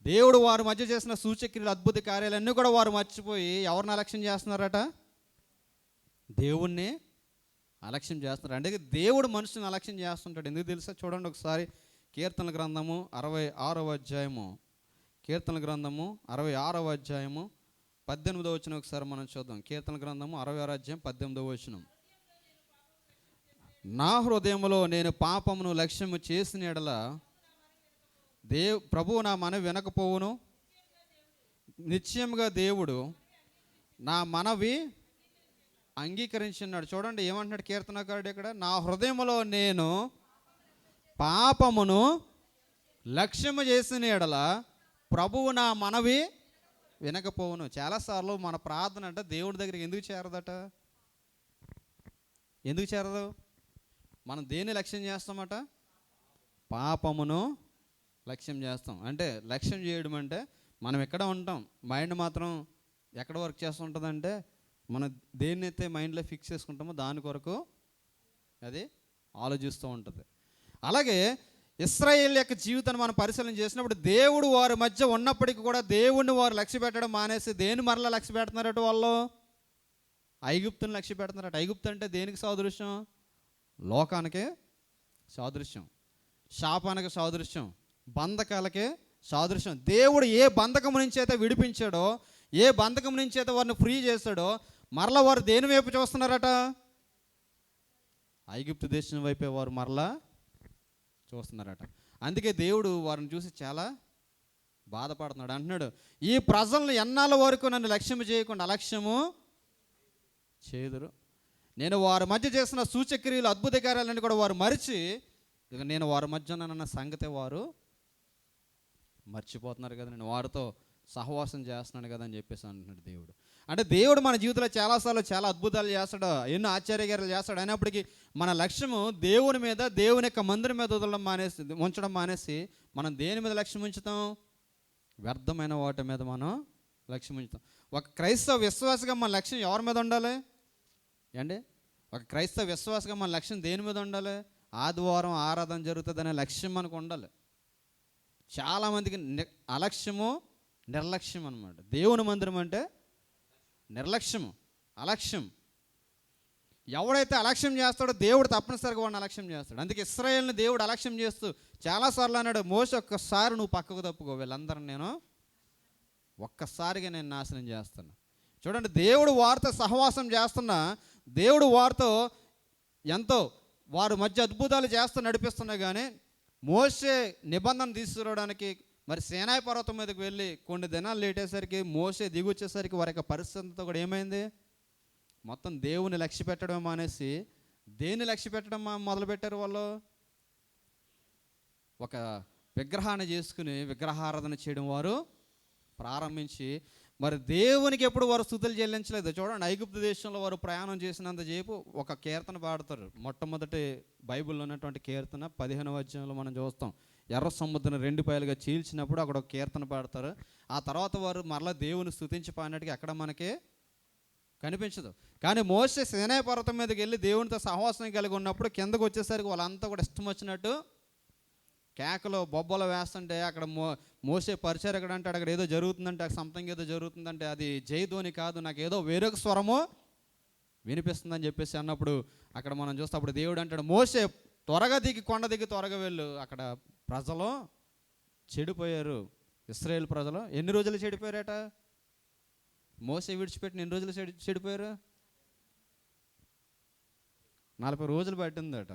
దేవుడు వారి మధ్య చేసిన సూచక్రియలు అద్భుత కార్యాలన్నీ కూడా వారు మర్చిపోయి ఎవరిని అలక్ష్యం చేస్తున్నారట? దేవుణ్ణి అలక్ష్యం చేస్తున్నారు. అంటే దేవుడు మనుషుని అలక్ష్యం చేస్తుంటాడు. ఎందుకు తెలుసా? చూడండి ఒకసారి కీర్తనల గ్రంథము 66వ అధ్యాయము, కీర్తనల గ్రంథము 66వ అధ్యాయము 18వ వచనం ఒకసారి మనం చూద్దాం. కీర్తనల గ్రంథము 66వ అధ్యాయం 18వ వచనం. నా హృదయంలో నేను పాపమును లక్ష్యము చేసిన ఎడల ప్రభువు నా మనవి వినకపోవును. నిశ్చయముగా దేవుడు నా మనవి అంగీకరించున్నాడు. చూడండి ఏమంటున్నాడు కీర్తనకారుడు ఇక్కడ? నా హృదయంలో నేను పాపమును లక్ష్యము చేసిన ఎడల ప్రభువు నా మనవి వినకపోవును. చాలాసార్లు మన ప్రార్థన అంటే దేవుడి దగ్గరికి ఎందుకు చేరదట? ఎందుకు చేరదు? మనం దేన్ని లక్ష్యం చేస్తామట? పాపమును లక్ష్యం చేస్తాం. అంటే లక్ష్యం చేయడం అంటే మనం ఎక్కడ ఉంటాం, మైండ్ మాత్రం ఎక్కడ వర్క్ చేస్తుంటుందంటే మనం దేన్నైతే మైండ్లో ఫిక్స్ చేసుకుంటామో దాని కొరకు అది ఆలోచిస్తూ ఉంటుంది. అలాగే ఇశ్రాయేలు యొక్క జీవితాన్ని మనం పరిశీలన చేసినప్పుడు దేవుడు వారి మధ్య ఉన్నప్పటికీ కూడా దేవుడిని వారు లక్ష్య పెట్టడం మానేసి దేని మరలా లక్ష్య పెడుతున్నారట? వాళ్ళు ఐగుప్తుని లక్ష్య పెడుతున్నారట. ఐగుప్తు అంటే దేనికి సాదృశ్యం? లోకానికి సాదృశ్యం, శాపానికి సాదృశ్యం, బంధకాలకే సాదృశ్యం. దేవుడు ఏ బంధకం నుంచి అయితే విడిపించాడో, ఏ బంధకం నుంచి అయితే వారిని ఫ్రీ చేశాడో, మరలా వారు దేని వైపు చూస్తున్నారట? ఐగుప్తు దేశం వైపే వారు మరలా చూస్తున్నారట. అందుకే దేవుడు వారిని చూసి చాలా బాధపడుతున్నాడు. అంటున్నాడు, ఈ ప్రజలను ఎన్నాళ్ళ వరకు నన్ను లక్ష్యము చేయకుండా అలక్ష్యము చేదురు? నేను వారి మధ్య చేసిన సూచక్రియలు అద్భుత కార్యాలన్నీ కూడా వారు మరిచి, ఇక నేను వారి మధ్య ఉన్న సంగతి వారు మర్చిపోతున్నారు కదా, నేను వారితో సహవాసం చేస్తున్నాను కదా అని చెప్పేసి అంటున్నాడు దేవుడు. అంటే దేవుడు మన జీవితంలో చాలాసార్లు చాలా అద్భుతాలు చేస్తాడు, ఎన్నో ఆశ్చర్యకార్యాలు చేస్తాడు. అయినప్పటికీ మన లక్ష్యము దేవుని మీద, దేవుని యొక్క మందిరం మీద ఉంచడం మానేసి మనం దేని మీద లక్ష్యం ఉంచుతాం? వ్యర్థమైన వాటి మీద మనం లక్ష్యం ఉంచుతాం. ఒక క్రైస్తవ విశ్వాసగా మన లక్ష్యం ఎవరి మీద ఉండాలి అండి? ఒక క్రైస్తవ విశ్వాసగా మన లక్ష్యం దేని మీద ఉండాలి? ఆదివారం ఆరాధన జరుగుతుందనే లక్ష్యం మనకు ఉండాలి. చాలామందికి అలక్ష్యము, నిర్లక్ష్యం అన్నమాట. దేవుని మందిరం అంటే నిర్లక్ష్యము, అలక్ష్యం. ఎవడైతే అలక్ష్యం చేస్తాడో దేవుడు తప్పనిసరిగా వాడిని అలక్ష్యం చేస్తాడు. అందుకే ఇశ్రాయేలుని దేవుడు అలక్ష్యం చేస్తూ చాలాసార్లు అన్నాడు, మోషే ఒక్కసారి నువ్వు పక్కకు తప్పుకో, వీళ్ళందరిని నేను ఒక్కసారిగా నేను నాశనం చేస్తాను. చూడండి, దేవుడు వారితో సహవాసం చేస్తున్నా, దేవుడు వారితో ఎంతో వారి మధ్య అద్భుతాలు చేస్తూ నడిపిస్తున్నా కానీ మోషే నిబంధన తీసుకురావడానికి మరి సీనాయి పర్వతం మీదకి వెళ్ళి కొన్ని దినాలు లేటేసరికి మోషే దిగొచ్చేసరికి వారి యొక్క పరిస్థితితో కూడా ఏమైంది? మొత్తం దేవుని లక్ష్య పెట్టడం మానేసి దేన్ని లక్ష్య పెట్టడం మొదలుపెట్టారు వాళ్ళు? ఒక విగ్రహాన్ని చేసుకుని విగ్రహారాధన చేయడం వారు ప్రారంభించి, మరి దేవునికి ఎప్పుడు వారు స్తుతులు చెల్లించలేదు. చూడండి, ఐగుప్తు దేశంలో వారు ప్రయాణం చేసినంతసేపు ఒక కీర్తన పాడతారు. మొట్టమొదటి బైబిల్లో ఉన్నటువంటి కీర్తన 15వ అధ్యాయంలో మనం చూస్తాం. ఎర్ర సముద్రం 2 పాయలుగా చీల్చినప్పుడు అక్కడ ఒక కీర్తన పాడతారు. ఆ తర్వాత వారు మరలా దేవుని స్తుతించి పాడినట్టుగా ఎక్కడ మనకి కనిపించదు. కానీ మోషే సీనాయి పర్వతం మీదకి వెళ్ళి దేవునితో సహవాసం కలిగి ఉన్నప్పుడు కిందకు వచ్చేసరికి వాళ్ళంతా కూడా ఇష్టం వచ్చినట్టు కేకలు బొబ్బలు వేస్తుంటే అక్కడ మోసే పరిచయం ఎక్కడ అంటే అక్కడ ఏదో జరుగుతుందంటే సంథింగ్ ఏదో జరుగుతుందంటే అది జయధ్వని కాదు, నాకు ఏదో వేరొక స్వరము వినిపిస్తుందని చెప్పేసి అన్నప్పుడు అక్కడ మనం చూస్తే అప్పుడు దేవుడు అంటాడు, మోసే త్వరగా దిగి కొండ దిగి త్వరగా వెళ్ళు. అక్కడ ప్రజలు చెడిపోయారు. ఇశ్రాయేలు ప్రజలు ఎన్ని రోజులు చెడిపోయారట? మోసే విడిచిపెట్టిన ఎన్ని రోజులు చెడిపోయారు? 40 రోజులు పట్టిందట.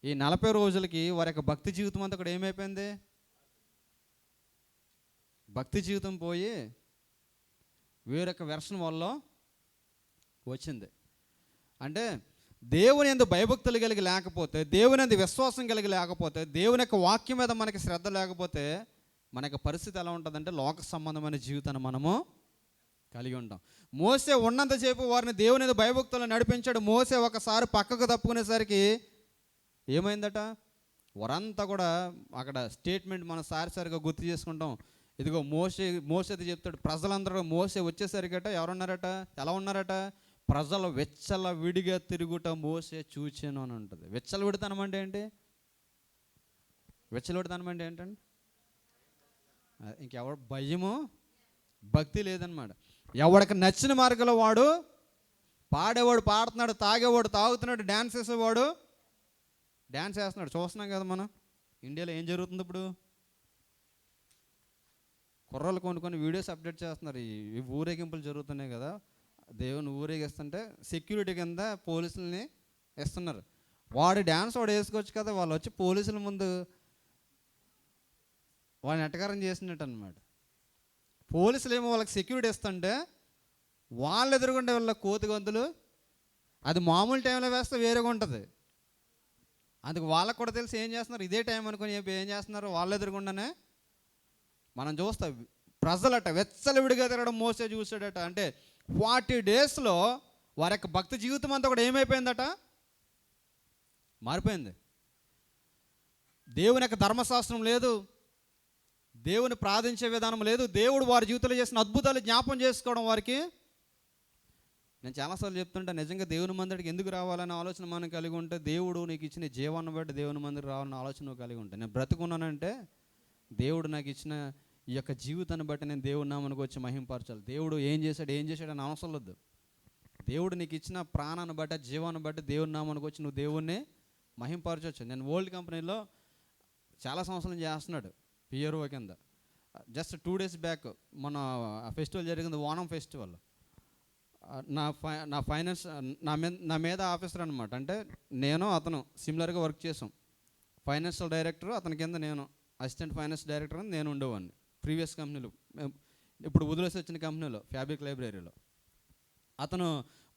ఈ 40 రోజులకి వారి యొక్క భక్తి జీవితం అంతా కూడా ఏమైపోయింది? భక్తి జీవితం పోయి వేరొక వెర్షన్ వల్ల వచ్చింది. అంటే దేవుని యందు భయభక్తులు కలిగి లేకపోతే, దేవుని యందు విశ్వాసం కలిగి లేకపోతే, దేవుని యొక్క వాక్యం మీద మనకి శ్రద్ధ లేకపోతే మన యొక్క పరిస్థితి ఎలా ఉంటుందంటే లోక సంబంధమైన జీవితాన్ని మనము కలిగి ఉంటాం. మోసే ఉన్నంతసేపు వారిని దేవుని యందు భయభక్తులు నడిపించాడు. మోసే ఒకసారి పక్కకు తప్పుకునేసరికి ఏమైందట? వారంతా కూడా అక్కడ స్టేట్మెంట్ మనం సారిసారిగా గుర్తు చేసుకుంటాం. ఇదిగో మోసేది చెప్తాడు, ప్రజలందరూ మోసే వచ్చేసరికట ఎవరున్నారట? ఎలా ఉన్నారట? ప్రజలు వెచ్చల విడిగా తిరుగుట మోసే చూచాను అని ఉంటుంది. వెచ్చల విడతనం అంటే ఏంటి? వెచ్చల విడతనం అంటే ఏంటండి? ఇంకెవడు భయము భక్తి లేదనమాట. ఎవడికి నచ్చిన మార్గంలో వాడు పాడేవాడు పాడుతున్నాడు, తాగేవాడు తాగుతున్నాడు, డ్యాన్స్ చేసేవాడు డ్యాన్స్ వేస్తున్నాడు. చూస్తున్నాం కదా మనం ఇండియాలో ఏం జరుగుతుంది ఇప్పుడు. కుర్రలు కొన్ని వీడియోస్ అప్డేట్ చేస్తున్నారు. ఈ ఊరేగింపులు జరుగుతున్నాయి కదా, దేవుని ఊరేగిస్తుంటే సెక్యూరిటీ కింద పోలీసులని ఇస్తున్నారు. వాడు డ్యాన్స్ వాడు వేసుకోవచ్చు కదా, వాళ్ళు వచ్చి పోలీసుల ముందు వాడిని ఎటకారం చేసినట్టు అనమాట. పోలీసులు ఏమో వాళ్ళకి సెక్యూరిటీ ఇస్తుంటే వాళ్ళు ఎదురుగుండే వాళ్ళ కోతి గొంతులు అది మామూలు టైంలో వేస్తే వేరేగా ఉంటుంది. అందుకు వాళ్ళకు కూడా తెలిసి ఏం చేస్తున్నారు, ఇదే టైం అనుకుని ఏం చేస్తున్నారు, వాళ్ళు ఎదురుగుండానే మనం చూస్తాం. ప్రజలట వెచ్చలవిడిగా తిరగడం మోసే చూసాడట. అంటే 40 డేస్లో వారి యొక్క భక్తి జీవితం అంతా కూడా ఏమైపోయిందట? మారిపోయింది. దేవుని యొక్క ధర్మశాస్త్రం లేదు, దేవుని ప్రార్థించే విధానం లేదు, దేవుడు వారి జీవితంలో చేసిన అద్భుతాలు జ్ఞాపం చేసుకోవడం వారికి. నేను చాలాసార్లు చెప్తుంటా, నిజంగా దేవుని మందిరికి ఎందుకు రావాలనే ఆలోచన మనం కలిగి ఉంటే, దేవుడు నీకు ఇచ్చిన జీవాన్ని బట్టి దేవుని మందిరికి రావాలనే ఆలోచన నువ్వు కలిగి ఉంటాయి. నేను బ్రతుకున్నానంటే దేవుడు నాకు ఇచ్చిన ఈ యొక్క జీవితాన్ని బట్టి నేను దేవుడి నామానికి వచ్చి మహింపరచాలి. దేవుడు ఏం చేశాడు అని అవసరం లేదు. దేవుడు నీకు ఇచ్చిన ప్రాణాన్ని బట్టి జీవాన్ని బట్టి దేవుడి నామానికి వచ్చి నువ్వు దేవుణ్ణి మహింపరచవచ్చు. నేను ఓల్డ్ కంపెనీలో చాలా సంవత్సరాలు చేస్తున్నాడు పిఆర్ఓ కింద. జస్ట్ 2 days బ్యాక్ మన ఫెస్టివల్ జరిగింది, ఓణం ఫెస్టివల్. నా ఫైనాన్స్ నా మీద ఆఫీసర్ అనమాట. అంటే నేను అతను సిమిలర్గా వర్క్ చేసాం. ఫైనాన్షియల్ డైరెక్టర్ అతని కింద నేను అసిస్టెంట్ ఫైనాన్స్ డైరెక్టర్ అని నేను ఉండేవాడిని ప్రీవియస్ కంపెనీలో. ఇప్పుడు వదిలేసి వచ్చిన కంపెనీలో ఫ్యాబ్రిక్ లైబ్రరీలో. అతను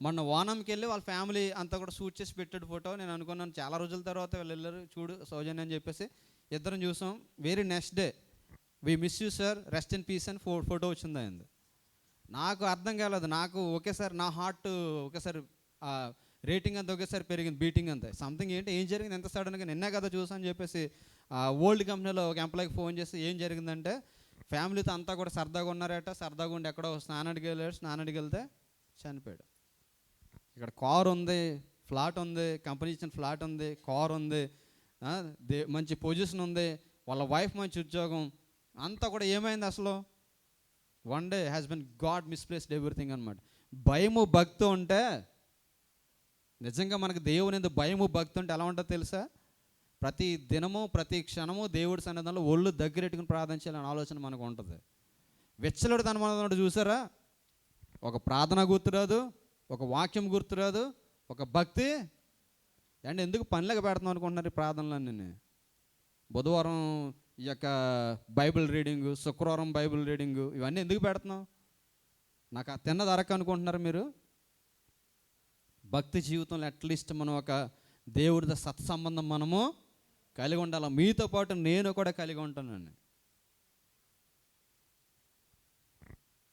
మొన్న ఓనంకి వెళ్ళి వాళ్ళ ఫ్యామిలీ అంతా కూడా షూట్ చేసి పెట్టాడు ఫోటో. నేను అనుకున్నాను చాలా రోజుల తర్వాత వాళ్ళు వెళ్ళారు, చూడు సౌజన్య అని చెప్పేసి ఇద్దరం చూసాం. Very next day, we miss you sir, rest in peace అని ఫోటో వచ్చింది అయింది. నాకు అర్థం కాలేదు. నాకు ఒకేసారి నా హార్ట్ ఒకేసారి రేటింగ్ అంతా ఒకేసారి పెరిగింది, బీటింగ్ అంతా. సంథింగ్ ఏం జరిగింది ఎంత సడన్గా, నిన్నే కదా చూసాను చెప్పేసి ఓల్డ్ కంపెనీలో ఒక ఎంప్లాయ్కి ఫోన్ చేసి ఏం జరిగిందంటే, ఫ్యామిలీతో అంతా కూడా సరదాగా ఉన్నారట, సరదాగా ఉండి ఎక్కడో స్నానానికి వెళ్ళాడు, స్నానానికి వెళ్తే చనిపోయాడు. ఇక్కడ కారు ఉంది, ఫ్లాట్ ఉంది, కంపెనీ ఇచ్చిన ఫ్లాట్ ఉంది, కారు ఉంది, మంచి పొజిషన్ ఉంది, వాళ్ళ వైఫ్ మంచి ఉద్యోగం, అంతా కూడా ఏమైంది అసలు? One day has been God misplaced everything అనమాట. భయము భక్తి ఉంటే, నిజంగా మనకు దేవుని ఎందుకు భయము భక్తి ఉంటే ఎలా ఉంటుందో తెలుసా? ప్రతి దినము ప్రతి క్షణము దేవుడి సన్నిధానంలో ఒళ్ళు దగ్గరెట్టుకుని ప్రార్థించాలని ఆలోచన మనకు ఉంటుంది. వెచ్చలుడు తన మన చూసారా? ఒక ప్రార్థన గుర్తురాదు, ఒక వాక్యం గుర్తురాదు, ఒక భక్తి. అండ్ ఎందుకు పనిలాగా పెడతాం అనుకుంటున్నారు ఈ ప్రార్థనలన్నీ? బుధవారం ఈ యొక్క బైబిల్ రీడింగు, శుక్రవారం బైబిల్ రీడింగు, ఇవన్నీ ఎందుకు పెడుతున్నాం? నాకు తిన్నది అరక అనుకుంటున్నారు మీరు? భక్తి జీవితంలో అట్లీస్ట్ మనం ఒక దేవుడితో సత్సంబంధం మనము కలిగి ఉండాలి. మీతో పాటు నేను కూడా కలిగి ఉంటానండి.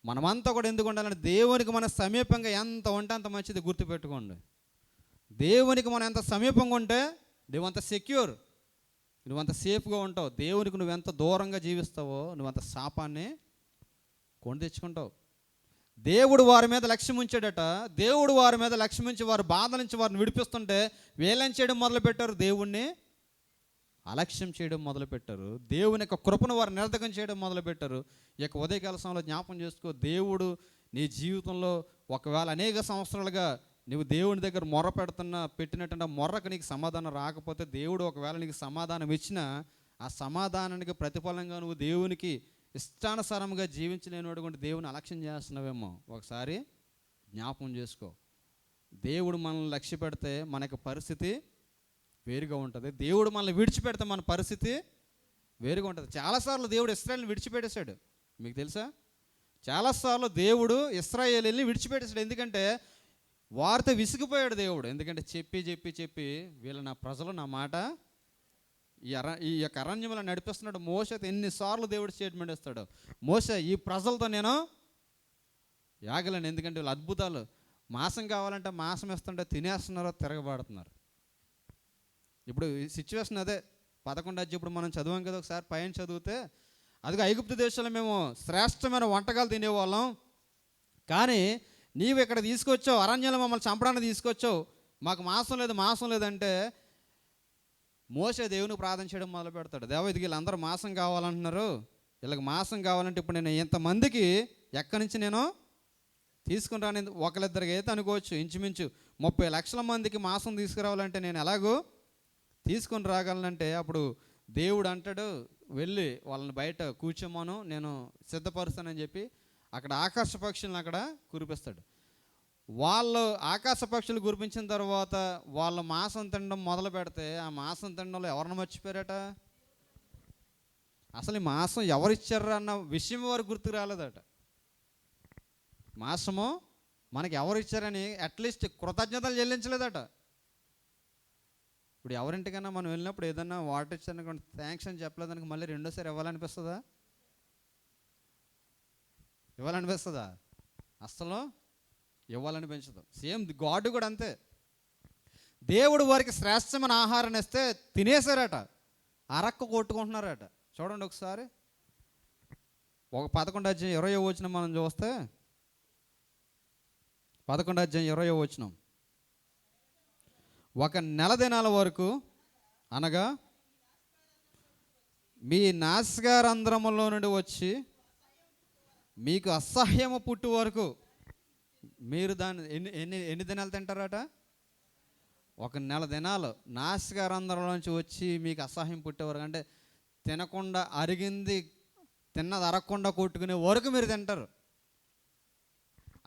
మనమంతా కూడా ఎందుకు ఉండాలంటే దేవునికి మన సమీపంగా ఎంత ఉంటే అంత మంచిది. గుర్తుపెట్టుకోండి, దేవునికి మనం ఎంత సమీపంగా ఉంటే నువ్వంత సెక్యూర్, నువ్వంత సేఫ్గా ఉంటావు. దేవునికి నువ్వెంత దూరంగా జీవిస్తావో నువ్వంత శాపాన్ని కొని తెచ్చుకుంటావు. దేవుడు వారి మీద లక్ష్యం ఉంచాడట. దేవుడు వారి మీద లక్ష్యం ఉంచి వారి బాధ నుంచి వారిని విడిపిస్తుంటే వీళ్ళని చేయడం మొదలుపెట్టారు, దేవుణ్ణి అలక్ష్యం చేయడం మొదలుపెట్టారు. దేవుని యొక్క కృపను వారు నిరర్ధకం చేయడం మొదలుపెట్టారు. ఈ యొక్క ఉదయకాల సమయంలో జ్ఞాపం చేసుకో, దేవుడు నీ జీవితంలో ఒకవేళ అనేక సంవత్సరాలుగా నువ్వు దేవుని దగ్గర మొర్ర పెట్టినట్టు మొర్రకు నీకు సమాధానం రాకపోతే, దేవుడు ఒకవేళ నీకు సమాధానం ఇచ్చినా ఆ సమాధానానికి ప్రతిఫలంగా నువ్వు దేవునికి ఇష్టానుసారంగా జీవించలేనివాడు కూడా దేవుని అలక్ష్యం చేస్తున్నావేమో ఒకసారి జ్ఞాపకం చేసుకో. దేవుడు మనల్ని లక్ష్య పెడితే మనకు పరిస్థితి వేరుగా ఉంటుంది. దేవుడు మనల్ని విడిచిపెడితే మన పరిస్థితి వేరుగా ఉంటుంది. చాలాసార్లు దేవుడు ఇశ్రాయేలుని విడిచిపెట్టేశాడు, మీకు తెలుసా? చాలాసార్లు దేవుడు ఇశ్రాయేలుని విడిచిపెట్టేశాడు. ఎందుకంటే వారితో విసిగిపోయాడు దేవుడు. ఎందుకంటే చెప్పి చెప్పి చెప్పి వీళ్ళ నా ప్రజలు నా మాట ఈ యొక్క అరణ్యంలో నడిపిస్తున్నాడు. మోషతో ఎన్నిసార్లు దేవుడు స్టేట్మెంట్ ఇస్తాడు, మోషే ఈ ప్రజలతో నేను యాగలేను, ఎందుకంటే వీళ్ళు అద్భుతాలు, మాంసం కావాలంటే మాంసం ఇస్తుంటే తినేస్తున్నారో తిరగబడుతున్నారు. ఇప్పుడు ఈ సిచ్యువేషన్ అదే. 11 అధ్యాయం ఇప్పుడు మనం చదివాం కదా, ఒకసారి పైన చదివితే అదిగో ఐగుప్తు దేశంలో మేము శ్రేష్టమైన వంటకాలు తినేవాళ్ళం, కానీ నీవు ఇక్కడ తీసుకొచ్చావు, అరణ్యంలో మమ్మల్ని చంపడానికి తీసుకొచ్చావు, మాకు మాంసం లేదంటే మోషే దేవునికి ప్రార్థన చేయడం మొదలు పెడతాడు. దేవా, ఇది వీళ్ళందరూ మాంసం కావాలంటున్నారు, వీళ్ళకి మాంసం కావాలంటే ఇప్పుడు నేను ఇంతమందికి ఎక్కడి నుంచి నేను తీసుకుని రాని, ఒకరిద్దరికి అయితే అనుకోవచ్చు, ఇంచుమించు 30 లక్షల మందికి మాంసం తీసుకురావాలంటే నేను ఎలాగో తీసుకొని రాగలనంటే, అప్పుడు దేవుడు అంటాడు, వెళ్ళి వాళ్ళని బయట కూర్చోమను, నేను సిద్ధపరుస్తానని చెప్పి అక్కడ ఆకాశ పక్షులను అక్కడ కురిపిస్తాడు. వాళ్ళు ఆకాశ పక్షులు కురిపించిన తర్వాత వాళ్ళ మాంసం తినడం మొదలు పెడితే ఆ మాంసం తినడంలో ఎవరిని మర్చిపోయారట? అసలు ఈ మాంసం ఎవరిచ్చారు అన్న విషయం వారు గుర్తుకు రాలేదట. మాంసము మనకి ఎవరు ఇచ్చారని అట్లీస్ట్ కృతజ్ఞతలు చెల్లించలేదట. ఇప్పుడు ఎవరింటికైనా మనం వెళ్ళినప్పుడు ఏదన్నా వాటర్ ఇచ్చారనుకోండి, థ్యాంక్స్ అని చెప్పలేదానికి మళ్ళీ రెండోసారి ఇవ్వాలనిపిస్తుందా? అస్సలు ఇవ్వాలనిపించదు. సేమ్ గాడ్ కూడా అంతే. దేవుడు వారికి శ్రేష్టమైన ఆహారాన్ని ఇస్తే తినేశారట, అరక్క కొట్టుకుంటున్నారట. చూడండి ఒకసారి 11 అధ్యాయం 20వ వచనం మనం చూస్తే, 11 అధ్యాయం 20వ వచనం, ఒక నెల దినాల వరకు అనగా మీ నాసికారంధ్రములో నుండి వచ్చి మీకు అసహ్యము పుట్టు వరకు మీరు దాన్ని ఎన్ని దినాలు తింటారట? ఒక నెల దినాలు నాసికారంధ్రంలోంచి వచ్చి మీకు అసహ్యం పుట్టే వరకు, అంటే తినకుండా అరిగింది తిన్నది అరగకుండా కొట్టుకునే వరకు మీరు తింటారు.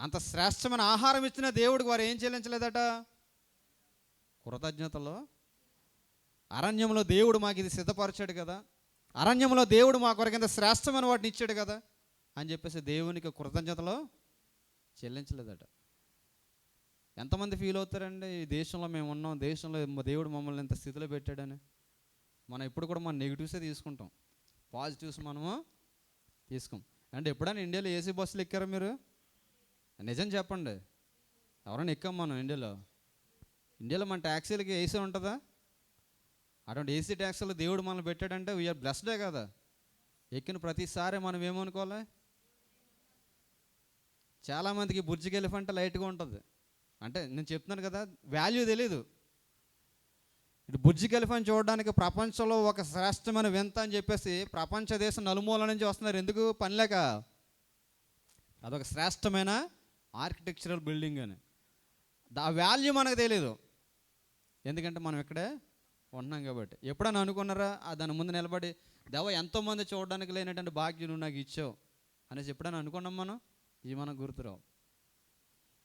అంత శ్రేష్టమైన ఆహారం ఇచ్చిన దేవుడికి వారు ఏం చెల్లించలేదట? కృతజ్ఞతలో. అరణ్యంలో దేవుడు మాకు ఇది సిద్ధపరిచాడు కదా, అరణ్యంలో దేవుడు మా కొరకు ఇంత శ్రేష్టమైన వాటిని ఇచ్చాడు కదా అని చెప్పేసి దేవునికి కృతజ్ఞతలో చెల్లించలేదట. ఎంతమంది ఫీల్ అవుతారండి, ఈ దేశంలో మేము ఉన్నాం, దేశంలో దేవుడు మమ్మల్ని ఇంత స్థితిలో పెట్టాడని. మనం ఎప్పుడు కూడా మన నెగిటివ్సే తీసుకుంటాం, పాజిటివ్స్ మనము తీసుకోం. అంటే ఎప్పుడైనా ఇండియాలో ఏసీ బస్సులు ఎక్కారా మీరు? నిజం చెప్పండి, ఎవరైనా ఎక్కాం మనం ఇండియాలో మన ట్యాక్సీలకి ఏసీ ఉంటుందా? అటువంటి ఏసీ ట్యాక్సీలో దేవుడు మనల్ని పెట్టాడంటే వీఆర్ బ్లెస్డే కదా. ఎక్కిన ప్రతిసారి మనం ఏమనుకోవాలి? చాలామందికి బుర్జ్ ఖలీఫా అంటే లైట్గా ఉంటుంది, అంటే నేను చెప్తున్నాను కదా, వాల్యూ తెలీదు. ఇటు బుర్జ్ ఖలీఫాని చూడడానికి ప్రపంచంలో ఒక శ్రేష్టమైన వింత అని చెప్పేసి ప్రపంచ దేశం నలుమూల నుంచి వస్తున్నారు. ఎందుకు? పనిలేక. అదొక శ్రేష్టమైన ఆర్కిటెక్చరల్ బిల్డింగ్ అని. ఆ వాల్యూ మనకు తెలీదు, ఎందుకంటే మనం ఇక్కడే ఉంటున్నాం కాబట్టి. ఎప్పుడైనా అనుకున్నారా దాని ముందు నిలబడి, దేవా ఎంతోమంది చూడడానికి లేనటువంటి భాగ్యం నువ్వు నాకు ఇచ్చావు అనేసి ఎప్పుడైనా అనుకున్నాం మనం? ఇవి మనకు గుర్తురావు.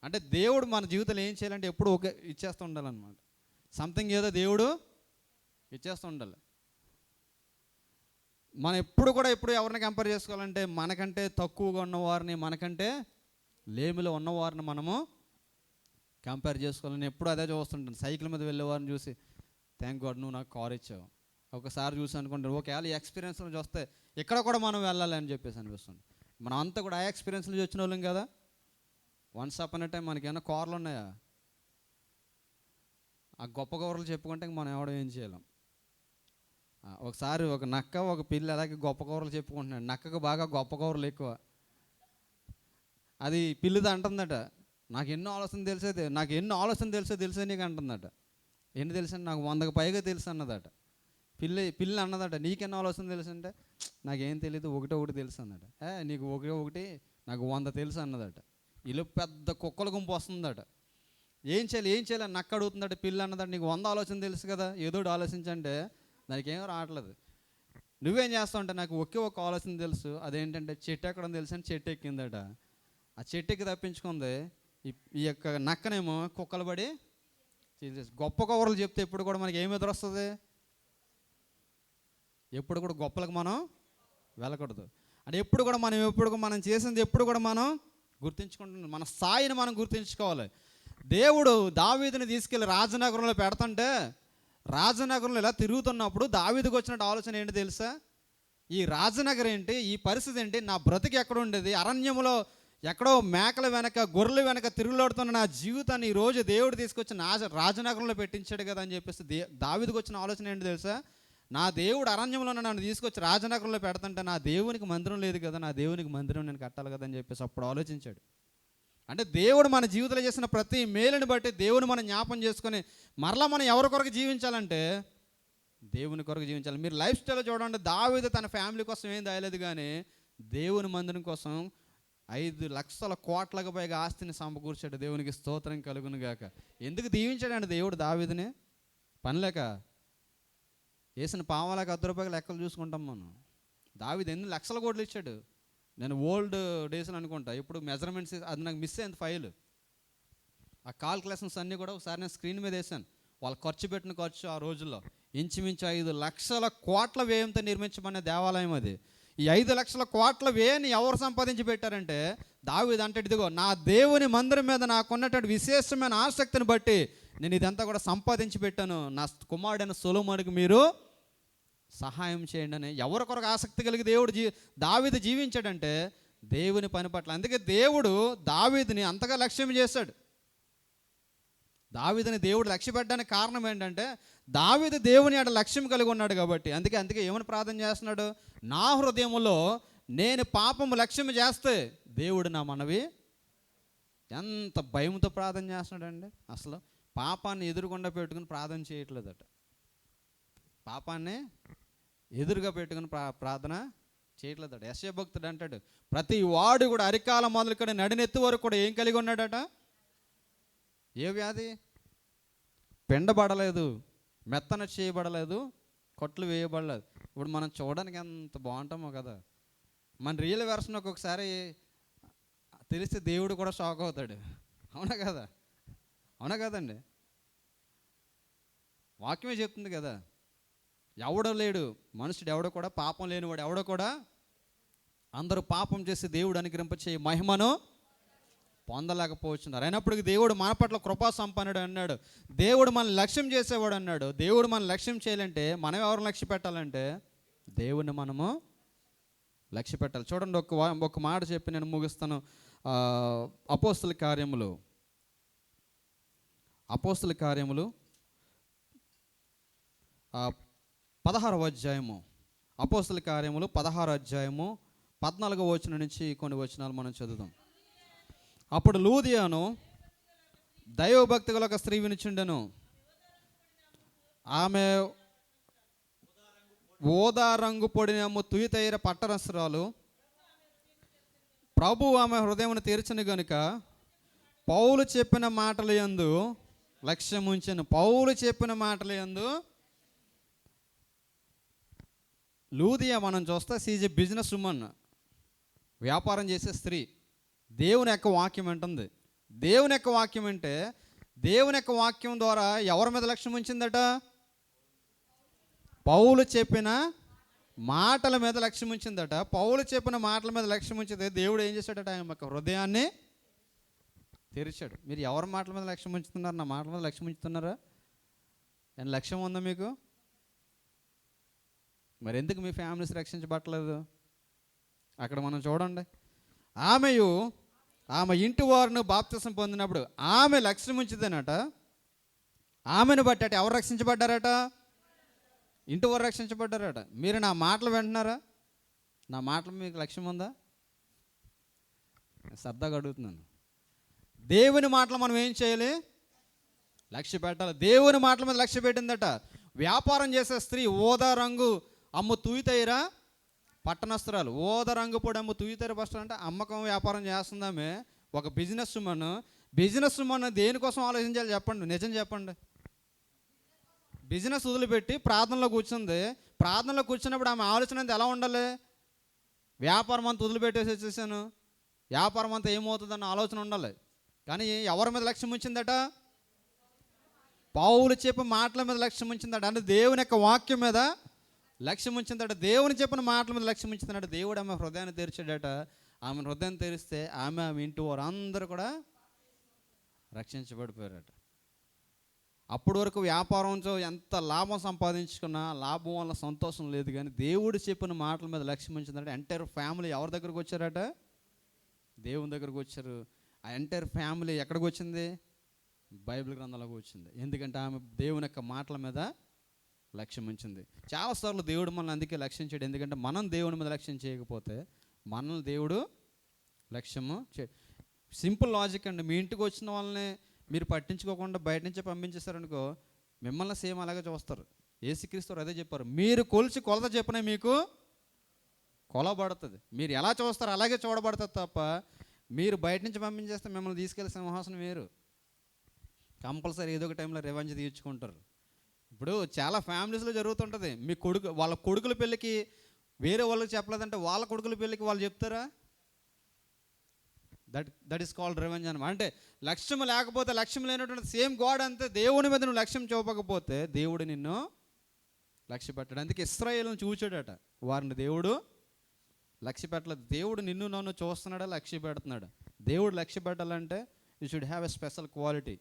అంటే దేవుడు మన జీవితంలో ఏం చేయాలంటే ఎప్పుడు ఒక ఇచ్చేస్తూ ఉండాలన్నమాట. సంథింగ్ ఏదో దేవుడు ఇచ్చేస్తూ ఉండాలి. మనం ఎప్పుడు ఎవరిని కంపేర్ చేసుకోవాలంటే మనకంటే తక్కువగా ఉన్నవారిని, మనకంటే లేమిలో ఉన్నవారిని మనము కంపేర్ చేసుకోవాలి. నేను ఎప్పుడు అదే చూస్తుంటాను. సైకిల్ మీద వెళ్ళేవారిని చూసి థ్యాంక్ గాడ్ నువ్వు నాకు కార్ ఇచ్చావు. ఒకసారి చూసి అనుకుంటారు ఒకవేళ ఈ ఎక్స్పీరియన్స్లు చూస్తే ఇక్కడ కూడా మనం వెళ్ళాలి అని చెప్పేసి అనిపిస్తుంది. మనం అంతా కూడా ఆ ఎక్స్పీరియన్స్లు వచ్చిన వాళ్ళం కదా. వన్స్ అపాన్ ఎ టైం మనకేమైనా కార్లు ఉన్నాయా? ఆ గొప్ప కవర్లు చెప్పుకుంటే మనం ఎవడం ఏం చేయలేం. ఒకసారి ఒక నక్క ఒక పిల్లి అలాగే గొప్ప కవర్లు చెప్పుకుంటున్నాడు. నక్కకు బాగా గొప్ప కవర్లు ఎక్కువ. అది పిల్లిది అంటుందట, నాకు ఎన్నో ఆలోచన తెలిసే నీకు అంటుందట. ఎన్ని తెలుసు అంటే నాకు 100కు పైగా తెలుసు అన్నదట. పిల్లి అన్నదట, నీకెన్నో ఆలోచన తెలుసు అంటే నాకేం తెలియదు, ఒకటి తెలుసు అన్నదట. నీకు ఒకటి నాకు 100 తెలుసు అన్నదట. ఇలా పెద్ద కుక్కల గుంపు వస్తుందట. ఏం చేయాలి నక్క అడుగుతుందట. పిల్లి అన్నదట, నీకు 100 ఆలోచన తెలుసు కదా, ఏదో ఆలోచించంటే దానికి ఏమో రావట్లేదు. నువ్వేం చేస్తావు అంటే నాకు ఒక ఆలోచన తెలుసు, అదేంటంటే చెట్టు ఎక్కడం తెలుసు అని చెట్టు ఎక్కిందట. ఆ చెట్టు ఎక్కి తప్పించుకుంది. ఈ యొక్క నక్కనేమో కుక్కలు పడి గొప్ప కవర్లు చెప్తే ఎప్పుడు కూడా మనకి ఏమి ఎదురొస్తుంది? ఎప్పుడు కూడా గొప్పలకు మనం వెళ్ళకూడదు. అంటే ఎప్పుడు కూడా మనం చేసింది ఎప్పుడు కూడా మనం గుర్తించుకుంటున్నాం. మన స్థాయిని మనం గుర్తించుకోవాలి. దేవుడు దావీదుని తీసుకెళ్ళి రాజనగరంలో పెడుతుంటే రాజనగరంలో ఇలా తిరుగుతున్నప్పుడు దావీదుకు వచ్చినట్టు ఆలోచన ఏంటి తెలుసా? ఈ రాజనగరం ఏంటి, ఈ పరిస్థితి ఏంటి, నా బ్రతికి ఎక్కడ ఉండేది, అరణ్యంలో ఎక్కడో మేకల వెనక గొర్రెల వెనక తిరుగులాడుతున్న నా జీవితాన్ని ఈరోజు దేవుడు తీసుకొచ్చి రాజనగరంలో పెట్టించాడు కదా అని చెప్పేసి దావీదుకు వచ్చిన ఆలోచన ఏంటి తెలుసా? నా దేవుడు అరణ్యంలో నన్ను తీసుకొచ్చి రాజనగరంలో పెడుతుంటే నా దేవునికి మందిరం లేదు కదా, నా దేవునికి మందిరం నేను కట్టాలి కదా అని చెప్పేసి అప్పుడు ఆలోచించాడు. అంటే దేవుడు మన జీవితంలో చేసిన ప్రతి మేలుని బట్టి దేవుని మనం జ్ఞాపం చేసుకొని మరలా మనం ఎవరి కొరకు జీవించాలంటే దేవుని కొరకు జీవించాలి. మీరు లైఫ్ స్టైల్ చూడండి, దావీదు తన ఫ్యామిలీ కోసం ఏం దాయలేదు, కానీ దేవుని మందిరం కోసం 5 లక్షల కోట్లకు పైగా ఆస్తిని సమకూర్చాడు. దేవునికి స్తోత్రం కలుగును గాక. ఎందుకు దీవించాడండి దేవుడు దావీదుని? పనిలేక వేసిన పావాలకు 10 రూపాయల లెక్కలు చూసుకుంటాం మనం. దావీదు ఎన్ని లక్షల కోట్లు ఇచ్చాడు. నేను ఓల్డ్ డేస్లో అనుకుంటా, ఇప్పుడు మెజర్మెంట్స్ అది నాకు మిస్ అయింది ఫైల్. ఆ కాల్కులేషన్స్ అన్నీ కూడా ఒకసారి నేను స్క్రీన్ మీద వేసాను. వాళ్ళు ఖర్చు పెట్టిన ఖర్చు ఆ రోజుల్లో ఇంచుమించు 5 లక్షల కోట్ల వ్యయంతో నిర్మించబడిన దేవాలయం అది. ఈ 5 లక్షల కోట్ల వ్యయాన్ని ఎవరు సంపాదించి పెట్టారంటే దావీదు అంటాడు, ఇదిగో నా దేవుని మందిరం మీద నాకున్నటువంటి విశేషమైన ఆసక్తిని బట్టి నేను ఇదంతా కూడా సంపాదించి పెట్టాను, నా కుమారుడైన సొలొమోనుకి మీరు సహాయం చేయండి అని. ఎవరి కొరకు ఆసక్తి కలిగి దావీదు జీవించాడంటే దేవుని పని పట్ల. అందుకే దేవుడు దావీదుని అంతగా లక్ష్యం చేశాడు. దావీదుని దేవుడు లక్ష్య పెట్టడానికి కారణం ఏంటంటే దావీదు దేవుని ఆడ లక్ష్యం కలిగి ఉన్నాడు కాబట్టి. అందుకే ఏమని ప్రార్థన చేస్తున్నాడు? నా హృదయములో నేను పాపము లక్ష్యం చేస్తే దేవుడు నా మనవి. ఎంత భయంతో ప్రార్థన చేస్తున్నాడండి. అసలు పాపాన్ని ఎదురుకుండా పెట్టుకుని ప్రార్థన చేయట్లేదట. పాపాన్ని ఎదురుగా పెట్టుకుని ప్రార్థన చేయట్లేదట. యెషయా భక్తుడు అంటాడు, ప్రతి వాడు కూడా అరికాల మొదలుకొని నడినెత్తి వరకు కూడా ఏం కలిగి ఉన్నాడట? ఏ వ్యాధి? పిండబడలేదు, మెత్తన చేయబడలేదు, కొట్లు వేయబడలేదు. ఇప్పుడు మనం చూడడానికి ఎంత బాగుంటామో కదా. మన రియల్ వెర్షన్ ఒక్కొక్కసారి తెలిస్తే దేవుడు కూడా షాక్ అవుతాడు. అవునా కదా? అవునా కదండి? వాక్యమే చెప్తుంది కదా, ఎవడో లేడు మనుషుడు ఎవడో కూడా పాపం లేనివాడు ఎవడో కూడా, అందరూ పాపం చేసి దేవుడు అనుగ్రహింపచే మహిమను పొందలేకపోతున్నారు. అయినప్పటికీ దేవుడు మన పట్ల కృపా సంపన్నుడు అన్నాడు. దేవుడు మనల్ని లక్ష్యం చేసేవాడు అన్నాడు. దేవుడు మనం లక్ష్యం చేయాలంటే మనం ఎవరిని లక్ష్య పెట్టాలంటే దేవుణ్ణి మనము లక్ష్య పెట్టాలి. చూడండి, ఒక మాట చెప్పి నేను ముగిస్తాను. అపోస్తుల కార్యములు 16వ అధ్యాయము. అపోస్తుల కార్యములు 16వ అధ్యాయము 14వ వచనం నుంచి కొన్ని వచనాలు మనం చదువుదాం. అప్పుడు లూదియాను దైవభక్తి గల ఒక స్త్రీ వినుచుండెను. ఆమె ఊదా రంగు పొడిన తుయితైర పట్టరస్త్రాలు. ప్రభు ఆమె హృదయమును తెరిచిన గనుక పౌలు చెప్పిన మాటల యందు లక్ష్యం ఉంచెను. పౌలు చెప్పిన మాటల యందు. లూదియా మనం చూస్తే సీజ్ ఎ బిజినెస్ ఉమన్, వ్యాపారం చేసే స్త్రీ. దేవుని యొక్క వాక్యం అంటుంది. దేవుని యొక్క వాక్యం అంటే దేవుని యొక్క వాక్యం ద్వారా ఎవరి మీద లక్ష్యం ఉంచిందట? పౌలు చెప్పిన మాటల మీద లక్ష్యం ఉంచిందట. పౌలు చెప్పిన మాటల మీద లక్ష్యం ఉంచితే దేవుడు ఏం చేశాడట? ఆయన యొక్క హృదయాన్ని తెరిచాడు. మీరు ఎవరి మాటల మీద లక్ష్యం ఉంచుతున్నారు? నా మాటల మీద లక్ష్యం ఉంచుతున్నారా? ఏం లక్ష్యం ఉందా మీకు? మరి ఎందుకు మీ ఫ్యామిలీస్ రక్షించబట్టలేదు? అక్కడ మనం చూడండి, ఆమె ఇంటి వారిని బాప్తిసం పొందినప్పుడు ఆమె లక్ష్యం ఉంచిదేనట. ఆమెను బట్టి అట ఎవరు రక్షించబడ్డారట? ఇంటి వారు రక్షించబడ్డారట. మీరు నా మాటలు వింటున్నారా? నా మాటలు మీకు లక్ష్యం ఉందా? సరదాగా అడుగుతున్నాను. దేవుని మాటలు మనం ఏం చేయాలి? లక్ష్య పెట్టాలి. దేవుని మాటల మీద లక్ష్య పెట్టిందట. వ్యాపారం చేసే స్త్రీ ఓదా రంగు అమ్ము తూయితైరా పట్టణస్తురాలు. ఓద రంగు పొడి అమ్ము తూయితైరా బస్టర్ అంటే అమ్మకం వ్యాపారం చేస్తుందామే. ఒక బిజినెస్ ఉమెన్ దేనికోసం ఆలోచించాలి చెప్పండి? నిజం చెప్పండి. బిజినెస్ వదిలిపెట్టి ప్రార్థనలో కూర్చుంది. ప్రార్థనలో కూర్చున్నప్పుడు ఆమె ఆలోచన ఎలా ఉండాలి? వ్యాపారం అంతా వదిలిపెట్టేసి వచ్చేసాను, వ్యాపారం అంతా ఏమవుతుందన్న ఆలోచన ఉండాలి. కానీ ఎవరి మీద లక్ష్యం ఉంచిందట? పౌలు చెప్పే మాటల మీద లక్ష్యం ఉంచిందట. అంటే దేవుని యొక్క వాక్యం మీద లక్ష్యం ఉంచిందట. దేవుని చెప్పిన మాటల మీద లక్ష్యం ఉంచిందట. దేవుడు ఆమె హృదయాన్ని తెరిచాడట. ఆమె హృదయాన్ని తెరిస్తే ఆమె ఇంటి వారు అందరూ కూడా రక్షించబడిపోయారట. అప్పటి వరకు వ్యాపారంతో ఎంత లాభం సంపాదించుకున్నా లాభం వల్ల సంతోషం లేదు. కానీ దేవుడు చెప్పిన మాటల మీద లక్ష్యం ఉంచిందట. ఎంటైర్ ఫ్యామిలీ ఎవరి దగ్గరకు వచ్చారట? దేవుని దగ్గరకు వచ్చారు. ఆ ఎంటైర్ ఫ్యామిలీ ఎక్కడికి వచ్చింది? బైబిల్ గ్రంథంలోకి వచ్చింది. ఎందుకంటే ఆమె దేవుని యొక్క మాటల మీద లక్ష్యం ఉంచింది. చాలాసార్లు దేవుడు మనల్ని అందుకే లక్ష్యం చేయడు. ఎందుకంటే మనం దేవుని మీద లక్ష్యం చేయకపోతే మనల్ని దేవుడు లక్ష్యము సింపుల్ లాజిక్ అండి. మీ ఇంటికి వచ్చిన వాళ్ళని మీరు పట్టించుకోకుండా బయట నుంచే పంపించేస్తారనుకో, మిమ్మల్ని సేమ్ అలాగే చూస్తారు. యేసుక్రీస్తు అదే చెప్పారు, మీరు కొలత చెప్పినా మీకు కొలబడుతుంది. మీరు ఎలా చూస్తారో అలాగే చూడబడుతుంది తప్ప మీరు బయట నుంచి పంపించేస్తే మిమ్మల్ని తీసుకెళ్ళి సింహాసనం వేరు. కంపల్సరీ ఏదో ఒక టైంలో రివెంజ్ తీర్చుకుంటారు. ఇప్పుడు చాలా ఫ్యామిలీస్లో జరుగుతుంటుంది. మీ వాళ్ళ కొడుకుల పెళ్ళికి వేరే వాళ్ళకి చెప్పలేదంటే వాళ్ళ కొడుకుల పెళ్ళికి వాళ్ళు చెప్తారా? దట్ ఈస్ కాల్డ్ రివెంజ్ అనమాట. అంటే లక్ష్యం లేకపోతే, లక్ష్యం లేనటువంటి సేమ్ గాడ్ అంతే. దేవుని మీద నువ్వు లక్ష్యం చూపకపోతే దేవుడు నిన్ను లక్ష్య పెట్టాడు. అందుకే ఇశ్రాయేలును చూచాడట, వారిని దేవుడు లక్ష్య పెట్టలేదు. దేవుడు నిన్ను నన్ను చూస్తున్నాడా? లక్ష్య పెడుతున్నాడు. దేవుడు లక్ష్య పెట్టాలంటే you should have a special quality.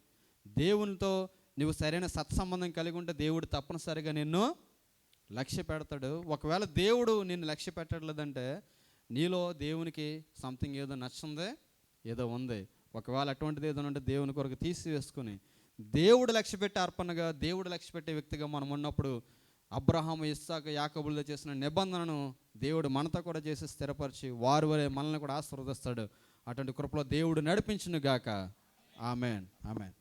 దేవునితో నువ్వు సరైన సత్సంబంధం కలిగి ఉంటే దేవుడు తప్పనిసరిగా నిన్ను లక్ష్య పెడతాడు. ఒకవేళ దేవుడు నిన్ను లక్ష్య పెట్టట్లేదంటే నీలో దేవునికి సంథింగ్ ఏదో నచ్చుంది, ఏదో ఉంది. ఒకవేళ అటువంటిది ఏదో ఉంటే దేవుని కొరకు తీసివేసుకుని దేవుడు లక్ష్య పెట్టే అర్పణగా, దేవుడు లక్ష్య పెట్టే వ్యక్తిగా మనం ఉన్నప్పుడు అబ్రహాము, ఇస్సాకు, యాకోబులతో చేసిన నిబంధనను దేవుడు మనతో కూడా చేసి స్థిరపరిచి వారి వరే మనల్ని కూడా ఆశీర్వదిస్తాడు. అటువంటి కృపలో దేవుడు నడిపించును గాక. Amen, amen.